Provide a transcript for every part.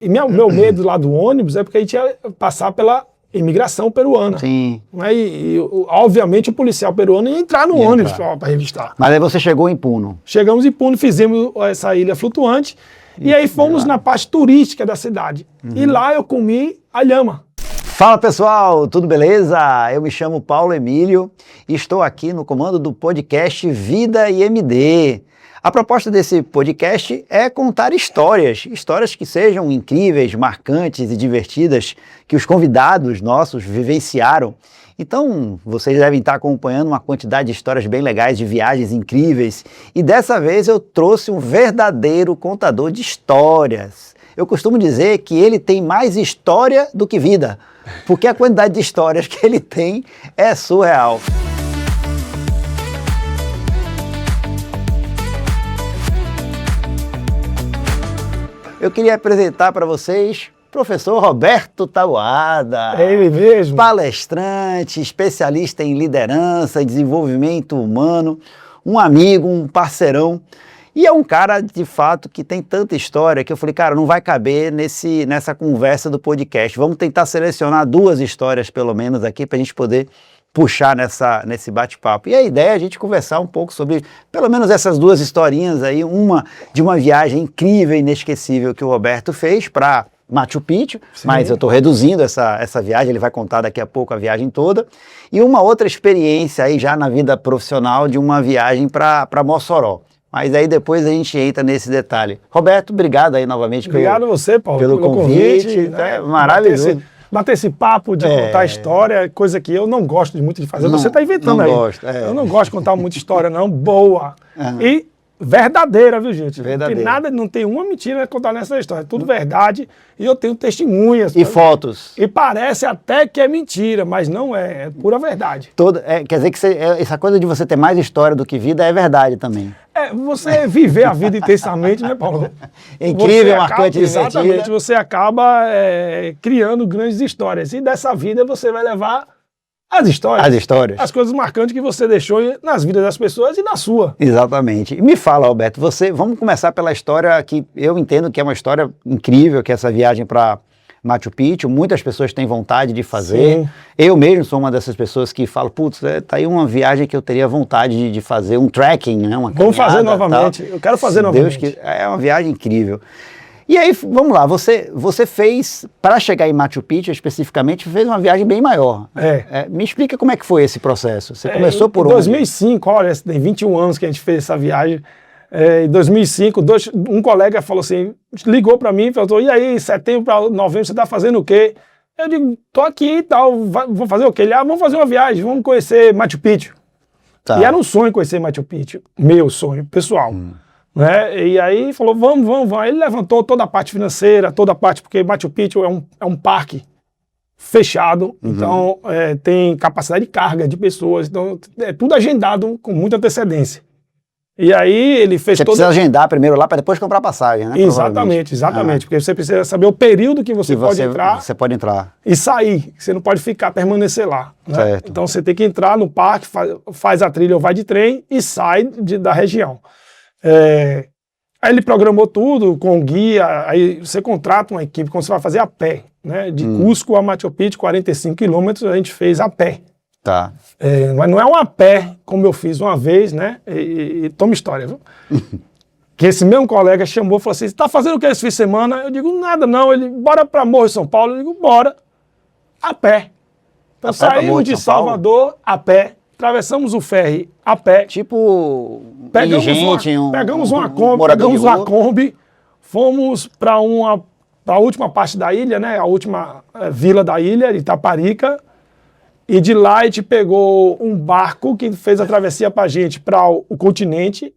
E meu medo lá do ônibus é porque a gente ia passar pela imigração peruana. Sim. Né? Obviamente, o policial peruano ia entrar no ônibus para revistar. Mas aí você chegou em Puno. Chegamos em Puno, fizemos essa ilha flutuante, e aí fomos na parte turística da cidade. E lá eu comi a lhama. Fala pessoal, tudo beleza? Eu me chamo Paulo Emílio e estou aqui no comando do podcast Vida IMD. A proposta desse podcast é contar histórias que sejam incríveis, marcantes e divertidas, que os convidados nossos vivenciaram. Então, vocês devem estar acompanhando uma quantidade de histórias bem legais, de viagens incríveis. E dessa vez eu trouxe um verdadeiro contador de histórias. Eu costumo dizer que ele tem mais história do que vida, porque a quantidade de histórias que ele tem é surreal. Eu queria apresentar para vocês o professor Roberto Taboada. É ele mesmo. Palestrante, especialista em liderança e desenvolvimento humano, um amigo, um parceirão. E é um cara, de fato, que tem tanta história que eu falei, cara, não vai caber nessa conversa do podcast. Vamos tentar selecionar 2 histórias, pelo menos, aqui para a gente poder puxar nesse bate-papo. E a ideia é a gente conversar um pouco sobre, pelo menos essas 2 historinhas aí, uma de uma viagem incrível e inesquecível que o Roberto fez para Machu Picchu, sim, mas eu estou reduzindo essa viagem, ele vai contar daqui a pouco a viagem toda, e uma outra experiência aí já na vida profissional de uma viagem para Mossoró. Mas aí depois a gente entra nesse detalhe. Roberto, obrigado aí novamente obrigado você, Paulo, pelo convite. Né? Maravilhoso. Bater esse papo de contar história, coisa que eu não gosto muito de fazer. Você está inventando não aí. Gosto, Eu não gosto de contar muita história, não. Boa. E verdadeira, viu, gente? Verdadeira. Não tem uma mentira contar nessa história. É tudo verdade. E eu tenho testemunhas. E fotos. E parece até que é mentira, mas não é. É pura verdade. Quer dizer que essa coisa de você ter mais história do que vida é verdade também. Você viver a vida intensamente, né, Paulo? Incrível, marcante e divertida. Exatamente. Você acaba criando grandes histórias. E dessa vida você vai levar as histórias. As coisas marcantes que você deixou nas vidas das pessoas e na sua. Exatamente. E me fala, Alberto, vamos começar pela história que eu entendo que é uma história incrível, que é essa viagem para Machu Picchu. Muitas pessoas têm vontade de fazer. Sim. Eu mesmo sou uma dessas pessoas que falo, putz, tá aí uma viagem que eu teria vontade de fazer, um trekking, né? Vamos fazer novamente. Eu quero fazer novamente. É uma viagem incrível. E aí, vamos lá, você fez, para chegar em Machu Picchu especificamente, fez uma viagem bem maior. Me explica como é que foi esse processo. Você começou por onde? Em 2005, olha, tem 21 anos que a gente fez essa viagem. Em 2005, um colega falou assim, ligou para mim e falou, e aí, setembro para novembro, você está fazendo o quê? Eu digo, tô aqui e tal, vou fazer o quê? Ele, vamos fazer uma viagem, vamos conhecer Machu Picchu. Tá. E era um sonho conhecer Machu Picchu, meu sonho, pessoal. Né? E aí falou, vamos. Aí ele levantou toda a parte financeira, toda a parte, porque Machu Picchu é um parque fechado, então tem capacidade de carga de pessoas, então é tudo agendado com muita antecedência. E aí ele fez Você precisa agendar primeiro lá para depois comprar passagem, né? Exatamente, porque você precisa saber o período que você pode entrar. Você pode entrar. E sair, você não pode permanecer lá. Né? Certo. Então você tem que entrar no parque, faz a trilha ou vai de trem e sai da região. Aí ele programou tudo com guia, aí você contrata uma equipe, quando você vai fazer a pé, né? De Cusco a Machu Picchu, 45 quilômetros, a gente fez a pé. Tá. Mas não é um a pé, como eu fiz uma vez, né? E toma história, viu? Que esse mesmo colega chamou e falou assim, você tá fazendo o que esse fim de semana? Eu digo, nada não. Ele, bora pra Morro de São Paulo. Eu digo, bora. A pé. Então saímos de Salvador a pé, atravessamos o ferry a pé. Tipo, pegamos uma Kombi, fomos para a última parte da ilha, né? A última vila da ilha, Itaparica. E de lá a gente pegou um barco que fez a travessia pra gente para o continente,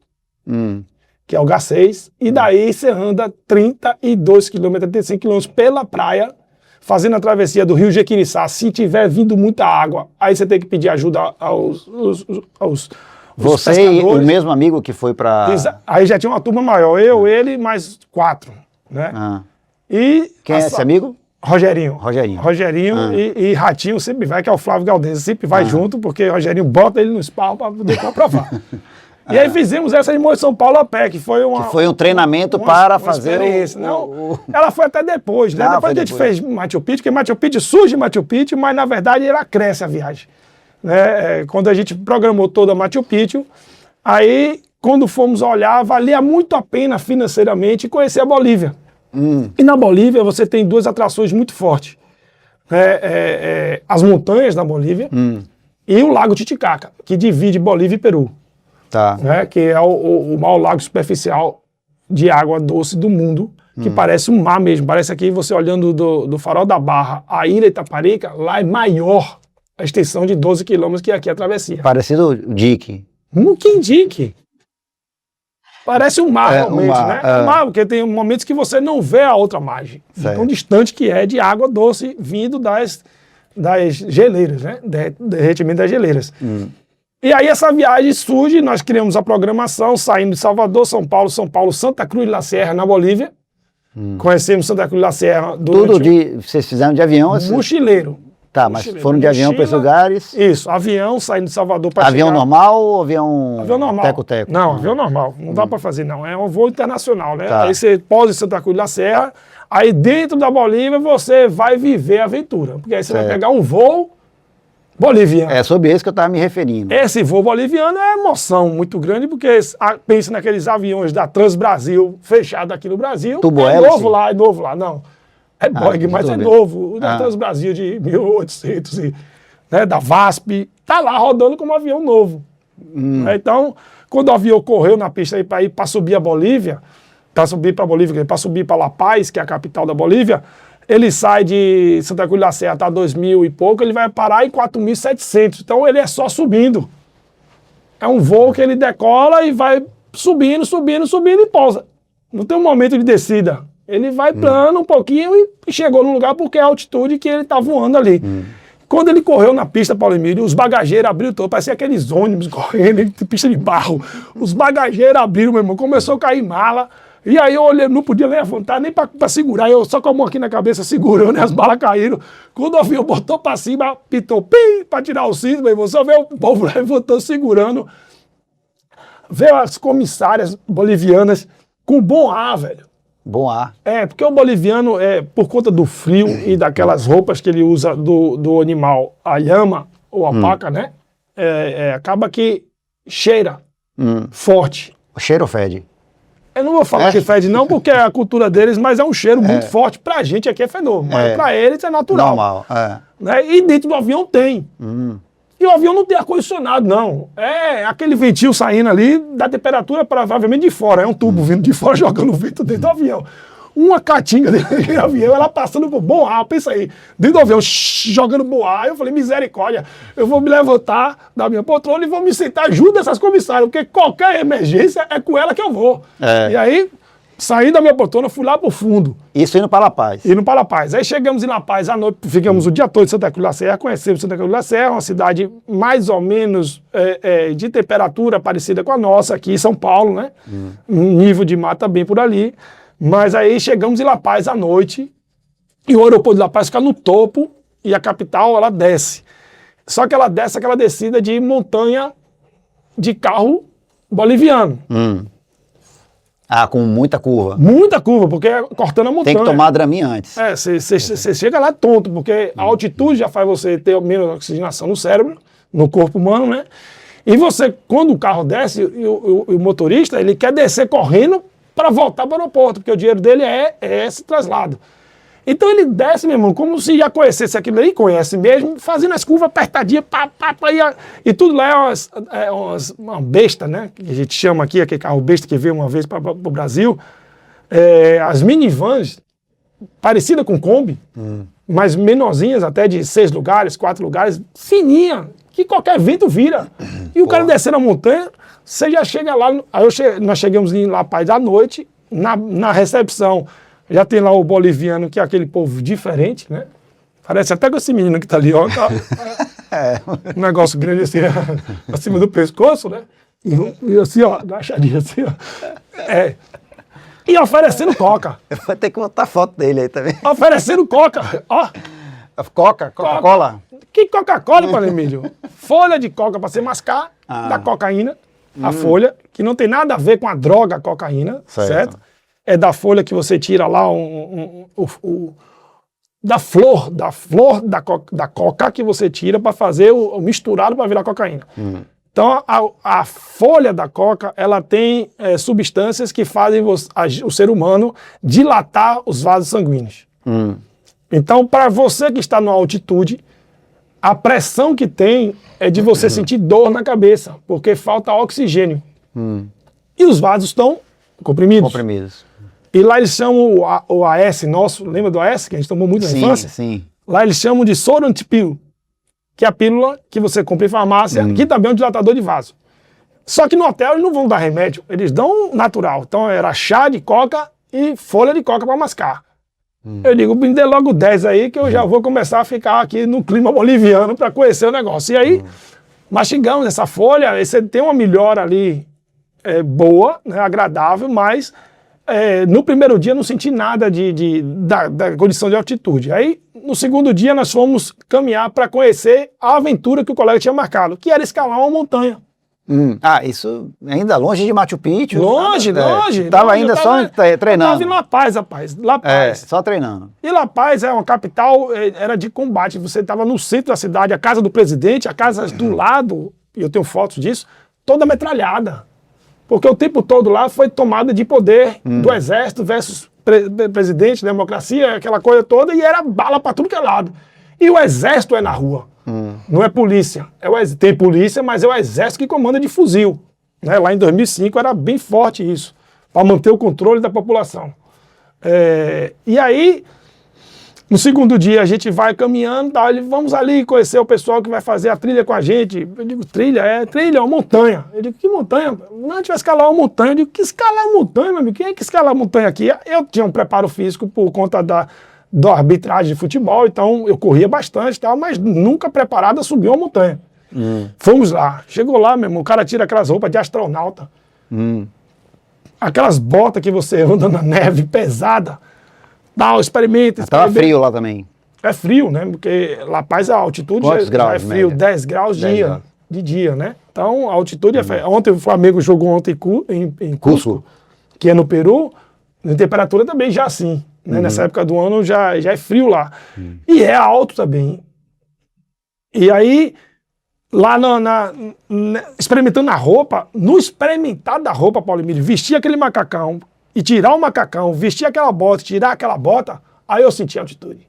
que é o G6, e daí você anda 32 quilômetros, 35 quilômetros pela praia, fazendo a travessia do rio Jequiriçá. Se tiver vindo muita água, aí você tem que pedir ajuda aos você pescadores. E o mesmo amigo que foi para... Aí já tinha uma turma maior, ele mais 4, né? E quem é esse amigo? Rogerinho e Ratinho sempre vai, que é o Flávio Galdense, sempre vai junto, porque Rogerinho bota ele no espalho para poder comprovar. E aí fizemos essa em Morro de São Paulo a pé, que foi um treinamento para fazer ela foi até depois, né? Depois a gente fez Machu Picchu, porque Machu Picchu surge Machu Picchu, mas na verdade ela cresce a viagem. Né? Quando a gente programou toda a Machu Picchu, aí quando fomos olhar, valia muito a pena financeiramente conhecer a Bolívia. E na Bolívia você tem duas atrações muito fortes. As montanhas da Bolívia e o Lago Titicaca, que divide Bolívia e Peru. Tá. Né, que é o maior lago superficial de água doce do mundo, que parece um mar mesmo. Parece aqui, você olhando do Farol da Barra, a ilha Itaparica, lá é maior a extensão de 12 quilômetros que aqui é a travessia. Parecido o Dique. Que indique. Parece um mar, realmente, né? Um mar, porque tem momentos que você não vê a outra margem. Tão distante que é de água doce vindo das geleiras, né? Derretimento das geleiras. E aí essa viagem surge, nós criamos a programação, saindo de Salvador, São Paulo, Santa Cruz de la Sierra, na Bolívia. Conhecemos Santa Cruz de la Sierra. Vocês fizeram de avião? Mochileiro. Tá, mas foram de avião para esses lugares? Isso, avião, saindo de Salvador para avião normal ou avião normal? Teco-teco? Não, avião normal. Não dá para fazer, não. É um voo internacional, né? Tá. Aí você pousa em Santa Cruz de la Sierra, aí dentro da Bolívia você vai viver a aventura. Porque aí você vai pegar um voo boliviano. É sobre esse que eu estava me referindo. Esse voo boliviano é emoção muito grande, porque pensa naqueles aviões da Transbrasil fechado aqui no Brasil. É novo lá, não. É Boeing, mas é novo. O da Transbrasil de 1800, né, da VASP, tá lá rodando como um avião novo. Então, quando o avião correu na pista aí para subir a Bolívia, para subir para La Paz, que é a capital da Bolívia, ele sai de Santa Cruz de la Sierra, tá 2.000 e pouco, ele vai parar em 4.700. Então ele é só subindo. É um voo que ele decola e vai subindo e pousa. Não tem um momento de descida. Ele vai plano um pouquinho e chegou no lugar porque é a altitude que ele tá voando ali. Quando ele correu na pista, Paulo Emílio, os bagageiros abriram todo, parecia aqueles ônibus correndo, pista de barro. Os bagageiros abriram, meu irmão, começou a cair mala. E aí eu olhei, não podia levantar nem pra segurar, eu só com a mão aqui na cabeça segurando, e as balas caíram. Quando o avião botou pra cima, pitou, pim, pra tirar o cinto, meu irmão, só veio o povo levantando, segurando. Veio as comissárias bolivianas com bom ar, velho. Bom ar. Porque o boliviano, por conta do frio e daquelas roupas que ele usa do animal, a llama ou a paca, né? Acaba que cheira forte. O cheiro fede. Eu não vou falar que fede não, porque é a cultura deles, mas é um cheiro muito forte. Pra gente aqui é fedor, mas pra eles é natural. Normal, né? E dentro do avião tem. E o avião não tem ar-condicionado, não. É aquele ventil saindo ali da temperatura provavelmente de fora. É um tubo vindo de fora jogando vento dentro do avião. Uma caatinga dentro do avião, ela passando por bom ar, pensa aí, dentro do avião, jogando bom ar. Eu falei, misericórdia, eu vou me levantar da minha poltrona e vou me sentar junto dessas comissárias, porque qualquer emergência é com ela que eu vou. E aí, saí da minha poltrona, fui lá pro fundo. Isso indo para La Paz. Indo para La Paz. Aí chegamos em La Paz à noite, ficamos o dia todo em Santa Cruz de la Sierra, conhecemos Santa Cruz de la Sierra, uma cidade mais ou menos de temperatura parecida com a nossa aqui em São Paulo, né? Um nível de mar também por ali. Mas aí chegamos em La Paz à noite, e o aeroporto de La Paz fica no topo, e a capital, ela desce. Só que ela desce aquela descida de montanha de carro boliviano. Com muita curva. Muita curva, porque é cortando a montanha. Tem que tomar Dramin antes. Você chega lá tonto, porque a altitude já faz você ter menos oxigenação no cérebro, no corpo humano, né? E você, quando o carro desce, o motorista, ele quer descer correndo para voltar para o aeroporto, porque o dinheiro dele é esse traslado. Então ele desce, meu irmão, como se já conhecesse aquilo ali, conhece mesmo, fazendo as curvas apertadinhas, e tudo lá é uma besta, né? Que a gente chama aqui, aquele carro besta que veio uma vez para o Brasil. As minivans, parecidas com Kombi, mas menorzinhas, até de 6 lugares, 4 lugares, fininha, que qualquer vento vira. E o cara descendo a montanha, você já chega lá. Aí nós chegamos em La Paz à noite, na recepção. Já tem lá o boliviano, que é aquele povo diferente, né? Parece até com esse menino que tá ali, ó. Tá, um negócio grande assim, acima do pescoço, né? E assim, ó, agachadinho assim, ó. E oferecendo coca. Eu vou ter que botar foto dele aí também. Oferecendo coca, ó. Coca-Cola? Que Coca-Cola, Paulo Emílio? Folha de coca para você mascar, da cocaína. a folha, que não tem nada a ver com a droga, a cocaína, certo? É da folha que você tira lá da flor da coca que você tira para fazer o misturado para virar cocaína. Então, a folha da coca, ela tem substâncias que fazem o ser humano dilatar os vasos sanguíneos. Então, para você que está numa altitude, a pressão que tem é de você sentir dor na cabeça, porque falta oxigênio. E os vasos estão comprimidos. E lá eles chamam o AS nosso, lembra do AS, que a gente tomou muito na infância? Sim. Lá eles chamam de soro antipil, que é a pílula que você compra em farmácia, que também é um dilatador de vaso. Só que no hotel eles não vão dar remédio, eles dão natural. Então era chá de coca e folha de coca para mascar. Eu digo, me dê logo 10 aí que eu já vou começar a ficar aqui no clima boliviano para conhecer o negócio. E aí, mastigamos essa folha, você tem uma melhora ali boa, né, agradável, mas no primeiro dia não senti nada da condição de altitude. Aí, no segundo dia, nós fomos caminhar para conhecer a aventura que o colega tinha marcado, que era escalar uma montanha. Isso ainda longe de Machu Picchu. Longe. Tava ainda só treinando. Tava em La Paz, rapaz. La Paz. Só treinando. E La Paz é uma capital, era de combate. Você estava no centro da cidade, a casa do presidente, a casa do lado, e eu tenho fotos disso, toda metralhada. Porque o tempo todo lá foi tomada de poder do exército versus presidente, democracia, aquela coisa toda, e era bala para tudo que é lado. E o exército é na rua. Não é polícia. Tem polícia, mas é o exército que comanda de fuzil. Né? Lá em 2005 era bem forte isso, para manter o controle da população. E aí, no segundo dia, a gente vai caminhando, vamos ali conhecer o pessoal que vai fazer a trilha com a gente. Eu digo, trilha é uma montanha. Eu digo, que montanha? Não, a gente vai escalar uma montanha. Eu digo, que escalar uma montanha, meu amigo? Quem é que escala a montanha aqui? Eu tinha um preparo físico por conta da arbitragem de futebol, então eu corria bastante, mas nunca preparado a subir uma montanha. Fomos lá, chegou lá, meu irmão, o cara tira aquelas roupas de astronauta, aquelas botas que você anda na neve pesada, experimenta. Tava frio lá também. É frio, né? Porque La Paz, a altitude já é frio, média? 10 graus de dia, né? Então a altitude é frio. Ontem o Flamengo jogou ontem em Cusco, que é no Peru, a temperatura também já assim. Né? Nessa época do ano já é frio lá. E é alto também. E aí, lá experimentando a roupa, no experimentar da roupa, Paulo Emílio, vestir aquele macacão e tirar o macacão, vestir aquela bota, tirar aquela bota, aí eu senti altitude.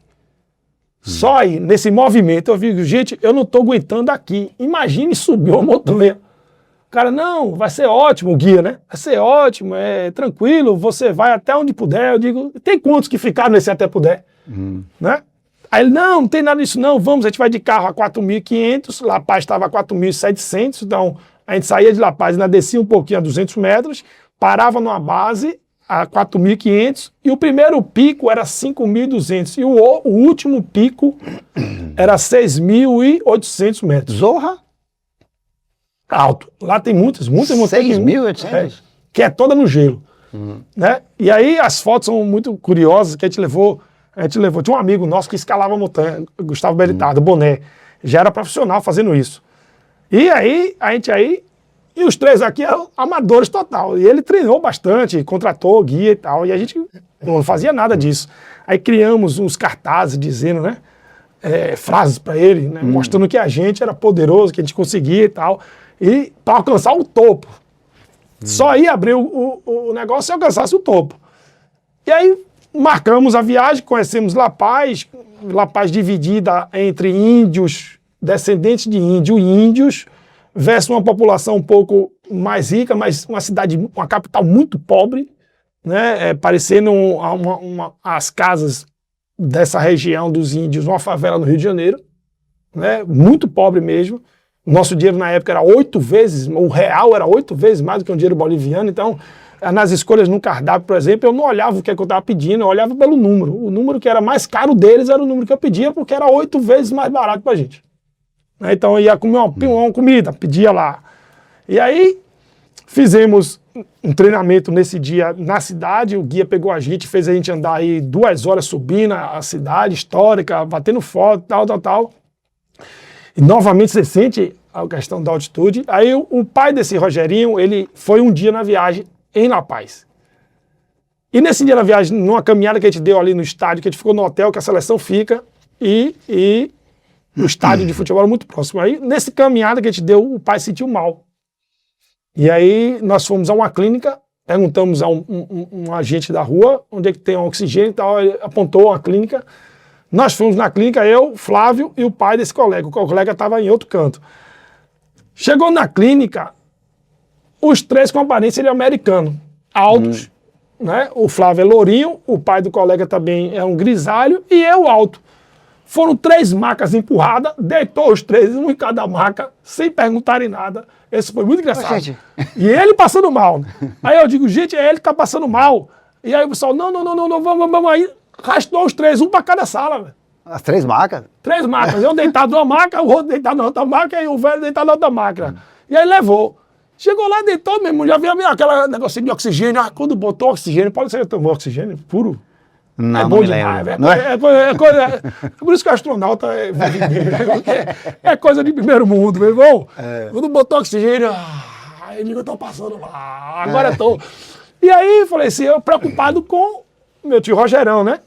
Só aí, nesse movimento, eu vi, gente, eu não estou aguentando aqui. Imagine subir uma montanha. Cara, não, vai ser ótimo o guia, né? Vai ser ótimo, tranquilo, você vai até onde puder. Eu digo, tem quantos que ficaram nesse até puder? Né? Aí ele, não tem nada disso não, vamos, a gente vai de carro a 4.500, La Paz estava a 4.700, então a gente saía de La Paz, ainda descia um pouquinho a 200 metros, parava numa base a 4.500 e o primeiro pico era 5.200 e o último pico era 6.800 metros. Zorra? Alto. Lá tem muitas montanhas. 6.800? Que é toda no gelo. Né? E aí as fotos são muito curiosas, que a gente levou. Tinha um amigo nosso que escalava a montanha, Gustavo Belitado, Boné. Já era profissional fazendo isso. E aí, e os três aqui eram amadores total. E ele treinou bastante, contratou guia e tal. E a gente não fazia nada disso. Aí criamos uns cartazes dizendo, né? Frases para ele, né, mostrando que a gente era poderoso, que a gente conseguia e tal. E para alcançar o topo. Só ia abrir o negócio se alcançasse o topo. E aí marcamos a viagem, conhecemos La Paz dividida entre índios, descendentes de índio e índios, versus uma população um pouco mais rica, mas uma capital muito pobre, né, parecendo as casas dessa região dos índios, uma favela no Rio de Janeiro, né, muito pobre mesmo. Nosso dinheiro na época era 8 vezes, o real era 8 vezes mais do que um dinheiro boliviano, então nas escolhas no cardápio, por exemplo, eu não olhava o que eu estava pedindo, eu olhava pelo número. O número que era mais caro deles era o número que eu pedia, porque era 8 vezes mais barato pra gente. Então eu ia comer uma comida, pedia lá. E aí fizemos um treinamento nesse dia na cidade, o guia pegou a gente, fez a gente andar aí 2 horas subindo a cidade histórica, batendo foto, tal. E novamente você sente a questão da altitude. Aí o pai desse Rogerinho, ele foi um dia na viagem em La Paz. E nesse dia na viagem, numa caminhada que a gente deu ali no estádio, que a gente ficou no hotel que a seleção fica, e o estádio de futebol era muito próximo. Aí, nessa caminhada que a gente deu, o pai se sentiu mal. E aí nós fomos a uma clínica, perguntamos a um agente da rua onde é que tem um oxigênio e tal, ele apontou uma clínica. Nós fomos na clínica, eu, Flávio e o pai desse colega. O colega estava em outro canto. Chegou na clínica, os três com aparência de americano, altos, né? O Flávio é lourinho, o pai do colega também é um grisalho e eu alto. Foram 3 macas empurradas, deitou os 3, um em cada maca, sem perguntarem nada. Esse foi muito engraçado. E ele passando mal. Aí eu digo, gente, é ele que tá passando mal. E aí o pessoal, não, vamos aí. Arrastou os 3, um para cada sala, velho. As 3 macas? 3 macas. Eu deitado numa maca, o outro deitado na outra maca e o velho deitado na outra maca. E aí levou. Chegou lá, deitou mesmo, já viu aquele negocinho de oxigênio. Ah, quando botou oxigênio, pode ser que tomou oxigênio puro? Não, é bom não demais, velho. É por isso que o astronauta é coisa de primeiro mundo, meu irmão. Quando botou oxigênio, eu digo, eu tô passando lá, agora eu tô. E aí, falei assim, eu preocupado com meu tio Rogerão, né?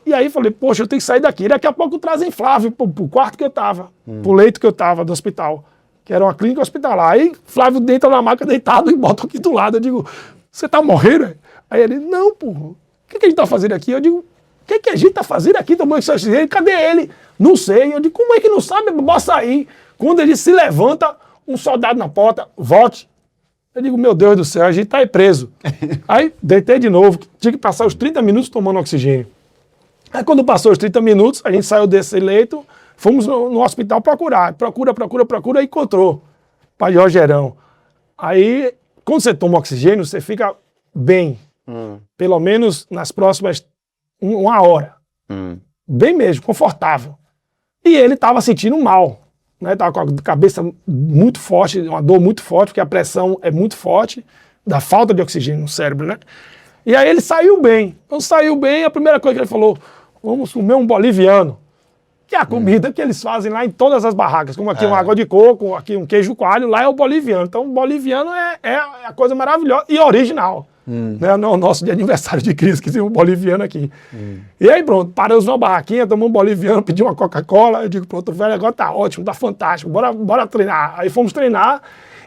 E aí falei, poxa, eu tenho que sair daqui. Daqui a pouco trazem Flávio pro quarto que eu tava, pro leito que eu tava do hospital, que era uma clínica hospitalar. Aí Flávio deita na maca deitado e bota aqui do lado. Eu digo, você tá morrendo? Aí ele, não, porra, o que a gente tá fazendo aqui? Eu digo, o que a gente tá fazendo aqui tomando esse oxigênio? Cadê ele? Não sei. Eu digo, como é que não sabe? Bora sair. Quando ele se levanta, um soldado na porta, volte. Eu digo, meu Deus do céu, a gente tá aí preso. Aí deitei de novo, tinha que passar os 30 minutos tomando oxigênio. Aí quando passou os 30 minutos, a gente saiu desse leito, fomos no hospital procurar. Procura e encontrou. Pai de Rogerão. Aí, quando você toma oxigênio, você fica bem. Pelo menos nas próximas 1 hora. Bem mesmo, confortável. E ele estava sentindo mal. Né? Tava com a cabeça muito forte, uma dor muito forte, porque a pressão é muito forte, da falta de oxigênio no cérebro, né? E aí ele saiu bem. Então saiu bem, a primeira coisa que ele falou, vamos comer um boliviano, que é a comida que eles fazem lá em todas as barracas, como aqui uma água de coco, aqui um queijo coalho, lá é o boliviano. Então o boliviano é a coisa maravilhosa e original. Né? Não é o nosso de aniversário de Cristo, que tem um boliviano aqui. E aí pronto, paramos numa barraquinha, tomamos um boliviano, pedimos uma Coca-Cola, eu digo, pronto, velho, agora tá ótimo, tá fantástico, bora treinar. Aí fomos treinar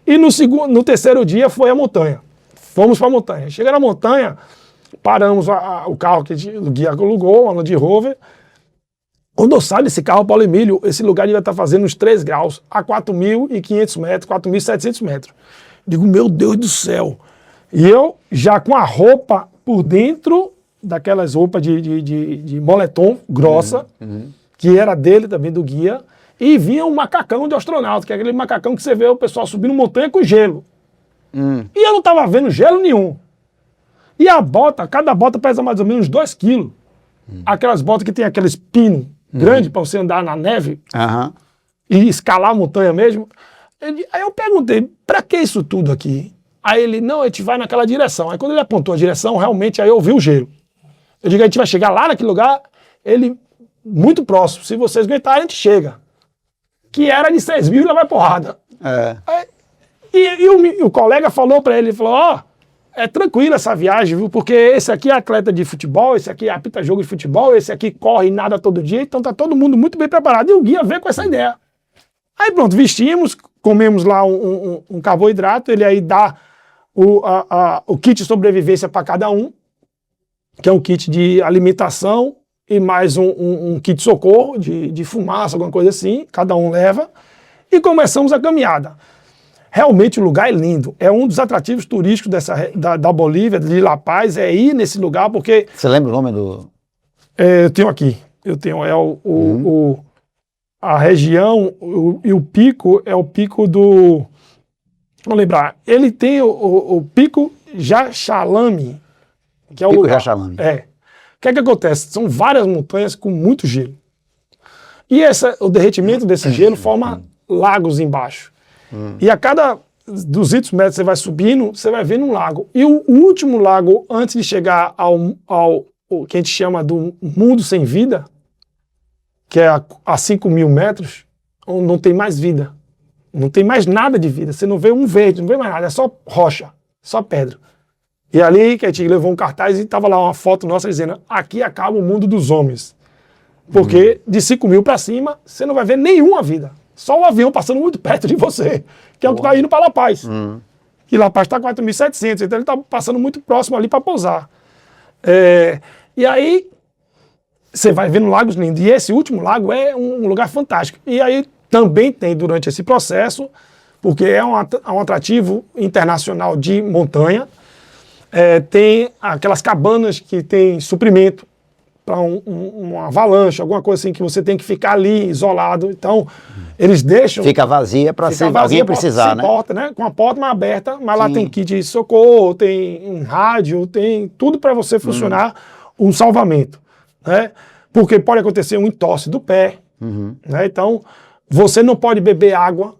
e no terceiro dia foi a montanha. Fomos pra montanha. Chega na montanha, paramos o carro que o guia alugou, uma Land Rover. Quando eu saio desse carro, Paulo Emílio, esse lugar devia estar fazendo uns 3 graus, a 4.500 metros, 4.700 metros. Digo, meu Deus do céu. E eu já com a roupa por dentro, daquelas roupas de moletom grossa, que era dele também, do guia, e vinha um macacão de astronauta, que é aquele macacão que você vê o pessoal subindo montanha com gelo. E eu não estava vendo gelo nenhum. E a bota, cada bota pesa mais ou menos 2 quilos. Aquelas botas que tem aqueles pinos grandes para você andar na neve e escalar a montanha mesmo. Aí eu perguntei, para que isso tudo aqui? Aí ele, não, a gente vai naquela direção. Aí quando ele apontou a direção, realmente, aí eu vi o gelo. Eu digo, a gente vai chegar lá naquele lugar, ele, muito próximo. Se vocês aguentarem, a gente chega. Que era de 6 mil e levar porrada. Aí, e o colega falou para ele, falou, é tranquilo essa viagem, viu? Porque esse aqui é atleta de futebol, esse aqui apita jogo de futebol, esse aqui corre e nada todo dia, então tá todo mundo muito bem preparado. E o guia veio com essa ideia. Aí pronto, vestimos, comemos lá um carboidrato, ele aí dá o kit de sobrevivência para cada um, que é um kit de alimentação e mais um kit de socorro, de fumaça, alguma coisa assim, cada um leva, e começamos a caminhada. Realmente o lugar é lindo, é um dos atrativos turísticos da Bolívia, de La Paz, é ir nesse lugar, porque... Você lembra o nome do... eu tenho aqui, a região e o pico é o pico do... Vamos lembrar, ele tem o pico Jachalame, que é o Pico lugar. Jachalame. O que é que acontece? São várias montanhas com muito gelo. E o derretimento desse gelo forma lagos embaixo. E a cada 200 metros você vai subindo, você vai vendo um lago. E o último lago, antes de chegar ao que a gente chama do mundo sem vida, que é a 5.000 metros, não tem mais vida. Não tem mais nada de vida. Você não vê um verde, não vê mais nada. É só rocha, só pedra. E ali que a gente levou um cartaz e tava lá uma foto nossa dizendo: aqui acaba o mundo dos homens. Porque de 5 mil para cima, você não vai ver nenhuma vida. Só o avião passando muito perto de você, que é o que está indo para La Paz. E La Paz está 4.700, então ele está passando muito próximo ali para pousar. E aí, você vai vendo lagos lindos. E esse último lago é um lugar fantástico. E aí também tem, durante esse processo, porque é um atrativo internacional de montanha, tem aquelas cabanas que tem suprimento para uma avalanche, alguma coisa assim que você tem que ficar ali isolado. Então, eles deixam... Fica vazia para se alguém precisar, né? Porta, né? Com a porta mais aberta, mas lá tem kit de socorro, tem um rádio, tem tudo para você funcionar, um salvamento, né? Porque pode acontecer um entorse do pé, né? Então, você não pode beber água,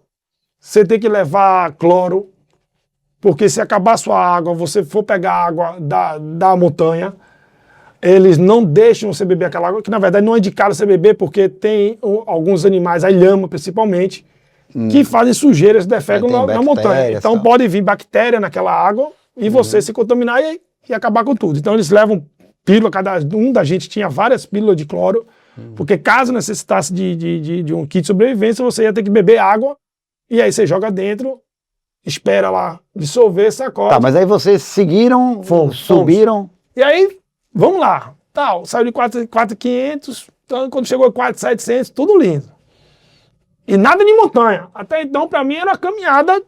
você tem que levar cloro, porque se acabar a sua água, você for pegar água da montanha, eles não deixam você beber aquela água, que na verdade não é indicado você beber, porque tem alguns animais, a lhama principalmente, que fazem sujeiras, defecam na montanha. Então pode vir bactéria naquela água e você se contaminar e acabar com tudo. Então eles levam pílula, cada um da gente tinha várias pílulas de cloro, porque caso necessitasse de um kit de sobrevivência, você ia ter que beber água, e aí você joga dentro, espera lá dissolver, sacode. Tá, mas aí vocês seguiram, subiram... E aí, vamos lá. Tal, saiu de 4.500, então, quando chegou a 4.700, tudo lindo. E nada de montanha. Até então, para mim, era uma caminhada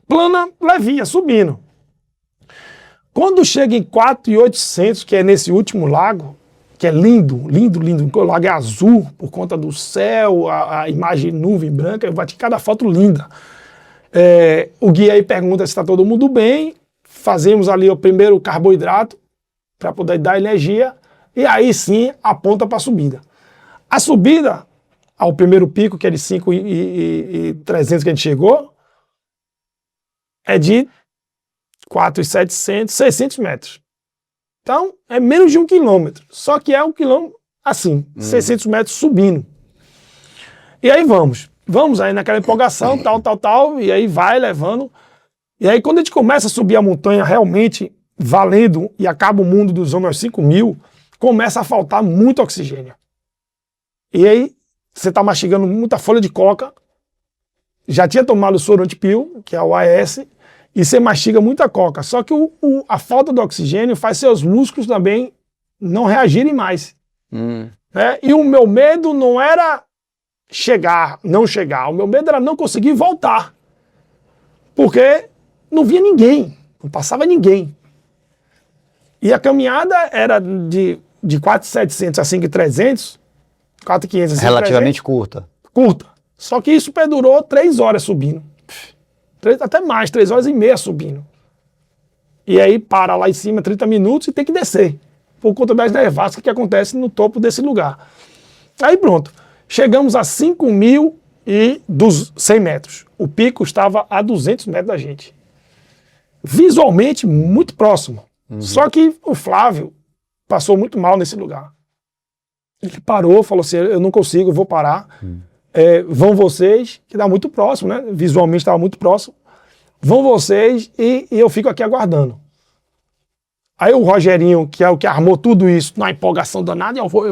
plana, levinha, subindo. Quando chega em 4.800, que é nesse último lago, que é lindo, lindo, lindo, o lago é azul, por conta do céu, a imagem nuvem branca, eu bati cada foto linda. O guia aí pergunta se está todo mundo bem, fazemos ali o primeiro carboidrato, para poder dar energia, e aí sim aponta para a subida. A subida ao primeiro pico, que é de 5.300 que a gente chegou, é de 4.700, 600 metros. Então, é menos de 1 quilômetro. Só que é 1 quilômetro assim, 600 metros subindo. E aí vamos aí naquela empolgação, tal, e aí vai levando. E aí quando a gente começa a subir a montanha realmente valendo e acaba o mundo dos homens aos 5 mil, começa a faltar muito oxigênio. E aí você está mastigando muita folha de coca, já tinha tomado o soro antipil, que é o AS, e você mastiga muita coca. Só que a falta de oxigênio faz seus músculos também não reagirem mais. E o meu medo não era não chegar, o meu medo era não conseguir voltar. Porque não via ninguém, não passava ninguém. E a caminhada era de 4.700 a 5.300, 4.500 a 5.300. Relativamente curta. Curta. Só que isso perdurou 3 horas subindo. Até mais, 3 horas e meia subindo. E aí para lá em cima 30 minutos e tem que descer. Por conta das nevascas que acontecem no topo desse lugar. Aí pronto. Chegamos a 5.100 metros. O pico estava a 200 metros da gente. Visualmente muito próximo. Só que o Flávio passou muito mal nesse lugar. Ele parou, falou assim, eu não consigo, eu vou parar. Vão vocês, que dá muito próximo, né? Visualmente estava muito próximo. Vão vocês e eu fico aqui aguardando. Aí o Rogerinho, que é o que armou tudo isso, na empolgação danada, eu vou.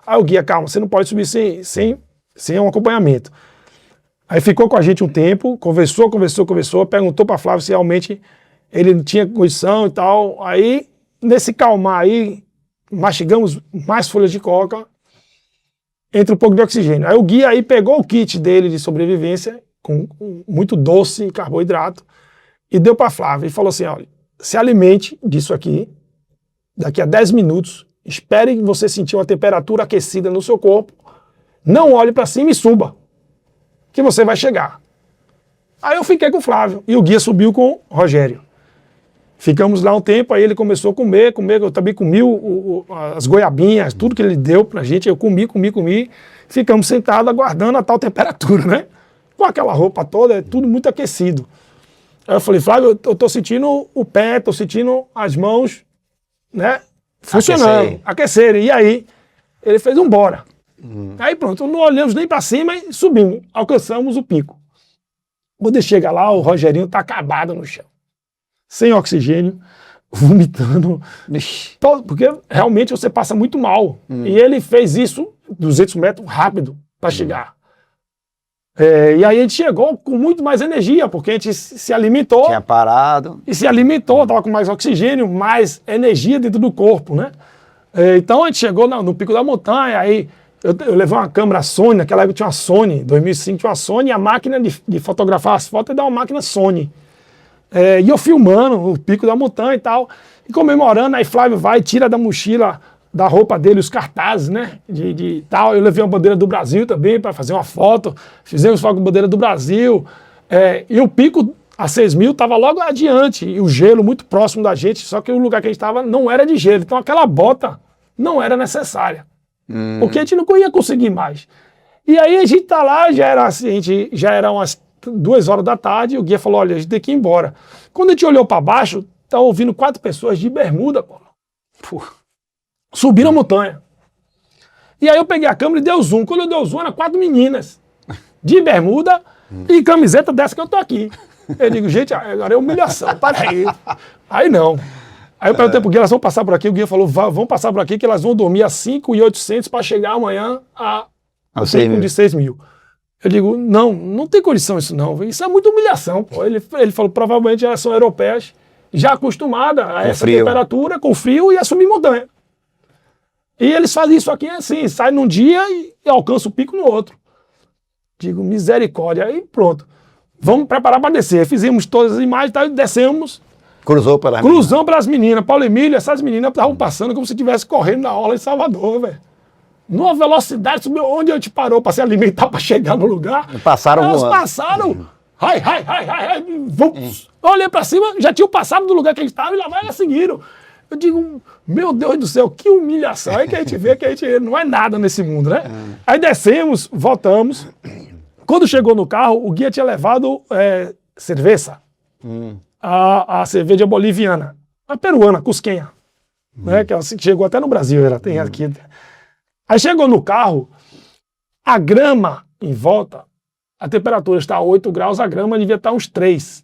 Aí o guia, calma, você não pode subir sem um acompanhamento. Aí ficou com a gente um tempo, conversou, perguntou para Flávio se realmente ele tinha condição e tal. Aí, nesse calmar aí, mastigamos mais folhas de coca, entra um pouco de oxigênio. Aí o guia aí pegou o kit dele de sobrevivência, com muito doce e carboidrato, e deu para Flávio e falou assim, olha, se alimente disso aqui, daqui a 10 minutos, espere você sentir uma temperatura aquecida no seu corpo, não olhe para cima e suba, que você vai chegar. Aí eu fiquei com o Flávio, e o guia subiu com o Rogério. Ficamos lá um tempo, aí ele começou a comer, eu também comi as goiabinhas, tudo que ele deu pra gente, eu comi, ficamos sentados aguardando a tal temperatura, né? Com aquela roupa toda, tudo muito aquecido. Aí eu falei, Flávio, eu tô sentindo o pé, tô sentindo as mãos, né? Funcionando, aquecerem. E aí, ele fez bora. Aí pronto, não olhamos nem para cima e subimos, alcançamos o pico. Quando ele chega lá, o Rogerinho tá acabado no chão, sem oxigênio, vomitando, porque realmente você passa muito mal. E ele fez isso 200 metros rápido para chegar. E aí a gente chegou com muito mais energia, porque a gente se alimentou. Tinha parado. E se alimentou, estava com mais oxigênio, mais energia dentro do corpo, né? Então a gente chegou no pico da montanha, aí eu levei uma câmera Sony, naquela época tinha uma Sony, em 2005 tinha uma Sony, e a máquina de fotografar as fotos é uma máquina Sony. E eu filmando o pico da montanha e tal, e comemorando, aí Flávio vai e tira da mochila, da roupa dele, os cartazes, né, de tal. Eu levei uma bandeira do Brasil também para fazer uma foto, fizemos foto com bandeira do Brasil, e o pico a 6.000 estava logo adiante, e o gelo muito próximo da gente, só que o lugar que a gente estava não era de gelo, então aquela bota não era necessária, porque a gente não ia conseguir mais. E aí a gente tá lá, já era umas 2 horas da tarde, e o guia falou, olha, a gente tem que ir embora. Quando a gente olhou para baixo, tá ouvindo 4 pessoas de bermuda, pô. Subiram a montanha. E aí eu peguei a câmera e dei o zoom. Quando eu dei o zoom, eram 4 meninas de bermuda e camiseta dessa que eu tô aqui. Eu digo, gente, agora é humilhação, para aí. Aí não. Aí eu perguntei pro guia, elas vão passar por aqui? O guia falou, vão passar por aqui que elas vão dormir a 5.800 para chegar amanhã a de 6.000. Eu digo, não tem condição isso não. Isso é muita humilhação. Pô. Ele falou, provavelmente elas são europeias já acostumadas a essa temperatura, com frio e a subir montanha. E eles fazem isso aqui assim, sai num dia e alcança o pico no outro. Digo, misericórdia. Aí pronto. Vamos preparar para descer. Fizemos todas as imagens, tá, descemos. Cruzamos pelas meninas. Paulo Emílio, essas meninas estavam passando como se estivesse correndo na orla de Salvador, velho. Numa velocidade, subiu onde a gente parou para se alimentar, para chegar no lugar. Elas passaram. Olhei para cima, já tinham passado do lugar que a gente estava e lá vai elas seguiram. Eu digo, meu Deus do céu, que humilhação. Aí que a gente vê que a gente não é nada nesse mundo, né? Aí descemos, voltamos. Quando chegou no carro, o guia tinha levado cerveja. A cerveja boliviana. A peruana, cusquenha. Né? Que ela chegou até no Brasil, ela tem aqui. Aí chegou no carro, a grama em volta, a temperatura está a 8 graus, a grama devia estar uns 3.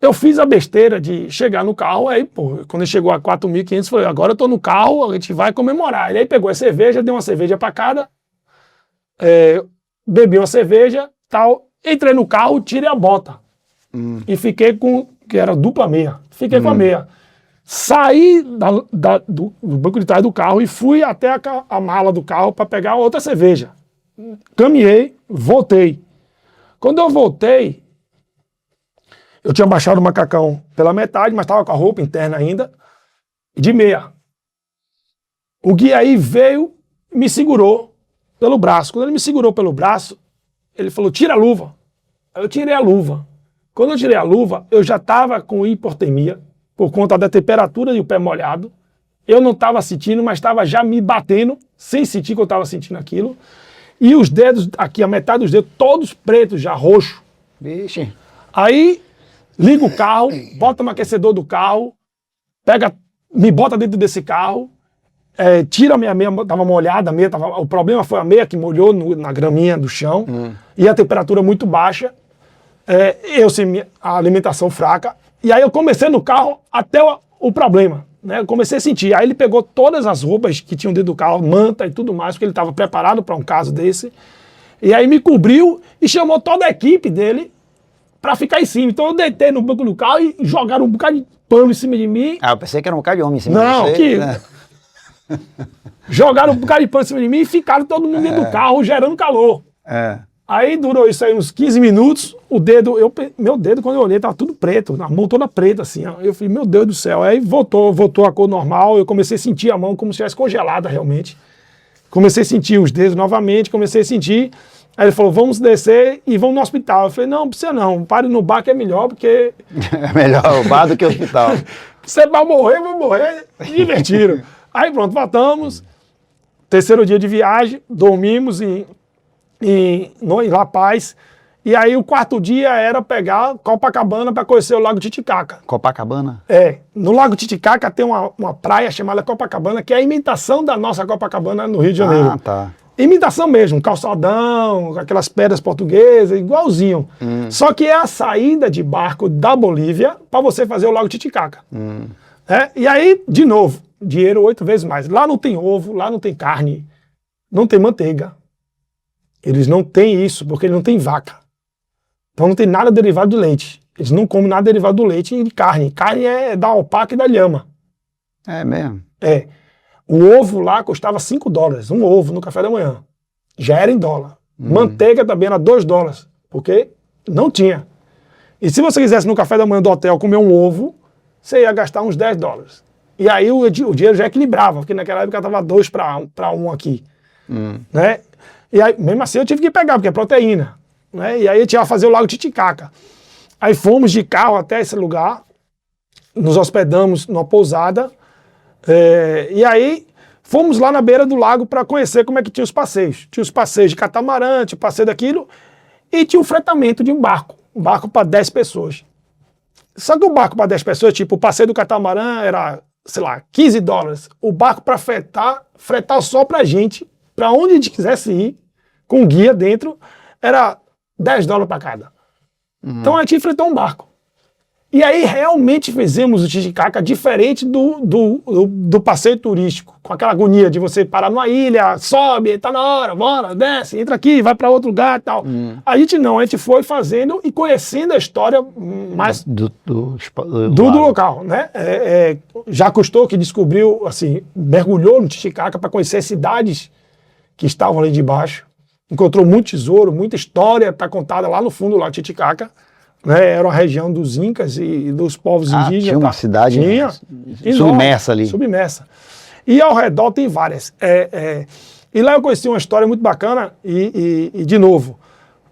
Eu fiz a besteira de chegar no carro, aí, pô, quando ele chegou a 4.500, falei, agora eu tô no carro, a gente vai comemorar. Ele aí pegou a cerveja, deu uma cerveja para cada, bebi uma cerveja, tal, entrei no carro, tirei a bota. E fiquei com, que era dupla meia, fiquei com a meia. Saí do banco de trás do carro e fui até a mala do carro para pegar outra cerveja. Caminhei, voltei. Quando eu voltei, eu tinha baixado o macacão pela metade, mas estava com a roupa interna ainda, de meia. O guia aí veio e me segurou pelo braço. Quando ele me segurou pelo braço, ele falou, tira a luva. Aí eu tirei a luva. Quando eu tirei a luva, eu já estava com hipotermia, por conta da temperatura e o pé molhado. Eu não estava sentindo, mas estava já me batendo, sem sentir que eu estava sentindo aquilo. E os dedos, aqui a metade dos dedos, todos pretos, já roxo. Vixe. Aí, liga o carro, bota no aquecedor do carro, me bota dentro desse carro, tira a minha meia, estava molhada, o problema foi a meia que molhou na graminha do chão, e a temperatura muito baixa, eu sem a alimentação fraca, e aí eu comecei no carro até o problema, né? Eu comecei a sentir. Aí ele pegou todas as roupas que tinham dentro do carro, manta e tudo mais, porque ele estava preparado para um caso desse, e aí me cobriu e chamou toda a equipe dele para ficar em cima. Então eu deitei no banco do carro e jogaram um bocado de pano em cima de mim. Ah, eu pensei que era um bocado de homem em cima de você. Não, que... Né? Jogaram um bocado de pano em cima de mim e ficaram todo mundo dentro do carro, gerando calor. Aí durou isso aí uns 15 minutos, meu dedo, quando eu olhei, tava tudo preto, a mão toda preta, assim. Ó. Eu falei, meu Deus do céu. Aí voltou a cor normal, eu comecei a sentir a mão como se estivesse congelada realmente. Comecei a sentir os dedos novamente, comecei a sentir. Aí ele falou, vamos descer e vamos no hospital. Eu falei, não precisa não, pare no bar que é melhor, porque... É melhor o bar do que o hospital. Você vai morrer, vou morrer, divertiram. Aí pronto, voltamos, 3º dia de viagem, dormimos em La Paz, e aí o 4º dia era pegar Copacabana para conhecer o Lago Titicaca. Copacabana? No Lago Titicaca tem uma praia chamada Copacabana, que é a imitação da nossa Copacabana no Rio de Janeiro. Ah, tá. Imitação mesmo, calçadão, aquelas pedras portuguesas, igualzinho. Só que é a saída de barco da Bolívia para você fazer o Lago Titicaca. E aí, de novo, dinheiro 8 vezes mais. Lá não tem ovo, lá não tem carne, não tem manteiga. Eles não têm isso, porque eles não têm vaca. Então não tem nada derivado do leite. Eles não comem nada derivado do leite e de carne. Carne é da alpaca e da lhama. É mesmo? É. O ovo lá custava $5, um ovo no café da manhã. Já era em dólar. Manteiga também era $2, porque não tinha. E se você quisesse no café da manhã do hotel comer um ovo, você ia gastar uns $10. E aí o dinheiro já equilibrava, porque naquela época estava 2 para 1 aqui. Né? E aí, mesmo assim eu tive que pegar, porque é proteína. Né? E aí a gente ia fazer o Lago Titicaca. Aí fomos de carro até esse lugar, nos hospedamos numa pousada, e aí fomos lá na beira do lago para conhecer como é que tinha os passeios. Tinha os passeios de catamarã, tinha o passeio daquilo, e tinha o fretamento de um barco para 10 pessoas. Só que o barco para 10 pessoas, tipo, o passeio do catamarã era, sei lá, $15. O barco para fretar só pra gente, para onde a gente quisesse ir, com guia dentro, era $10 para cada. Então a gente fretou um barco. E aí realmente fizemos o Titicaca diferente do passeio turístico, com aquela agonia de você parar numa ilha, sobe, tá na hora, bora, desce, entra aqui, vai para outro lugar e tal. A gente não, a gente foi fazendo e conhecendo a história mais do local, né? Jacques Cousteau, que descobriu, assim, mergulhou no Titicaca para conhecer as cidades que estavam ali debaixo, encontrou muito tesouro, muita história está contada lá no fundo, lá Titicaca. Né, era uma região dos Incas e dos povos indígenas. Tinha uma cidade submersa ali. Submersa. E ao redor tem várias. E lá eu conheci uma história muito bacana e de novo,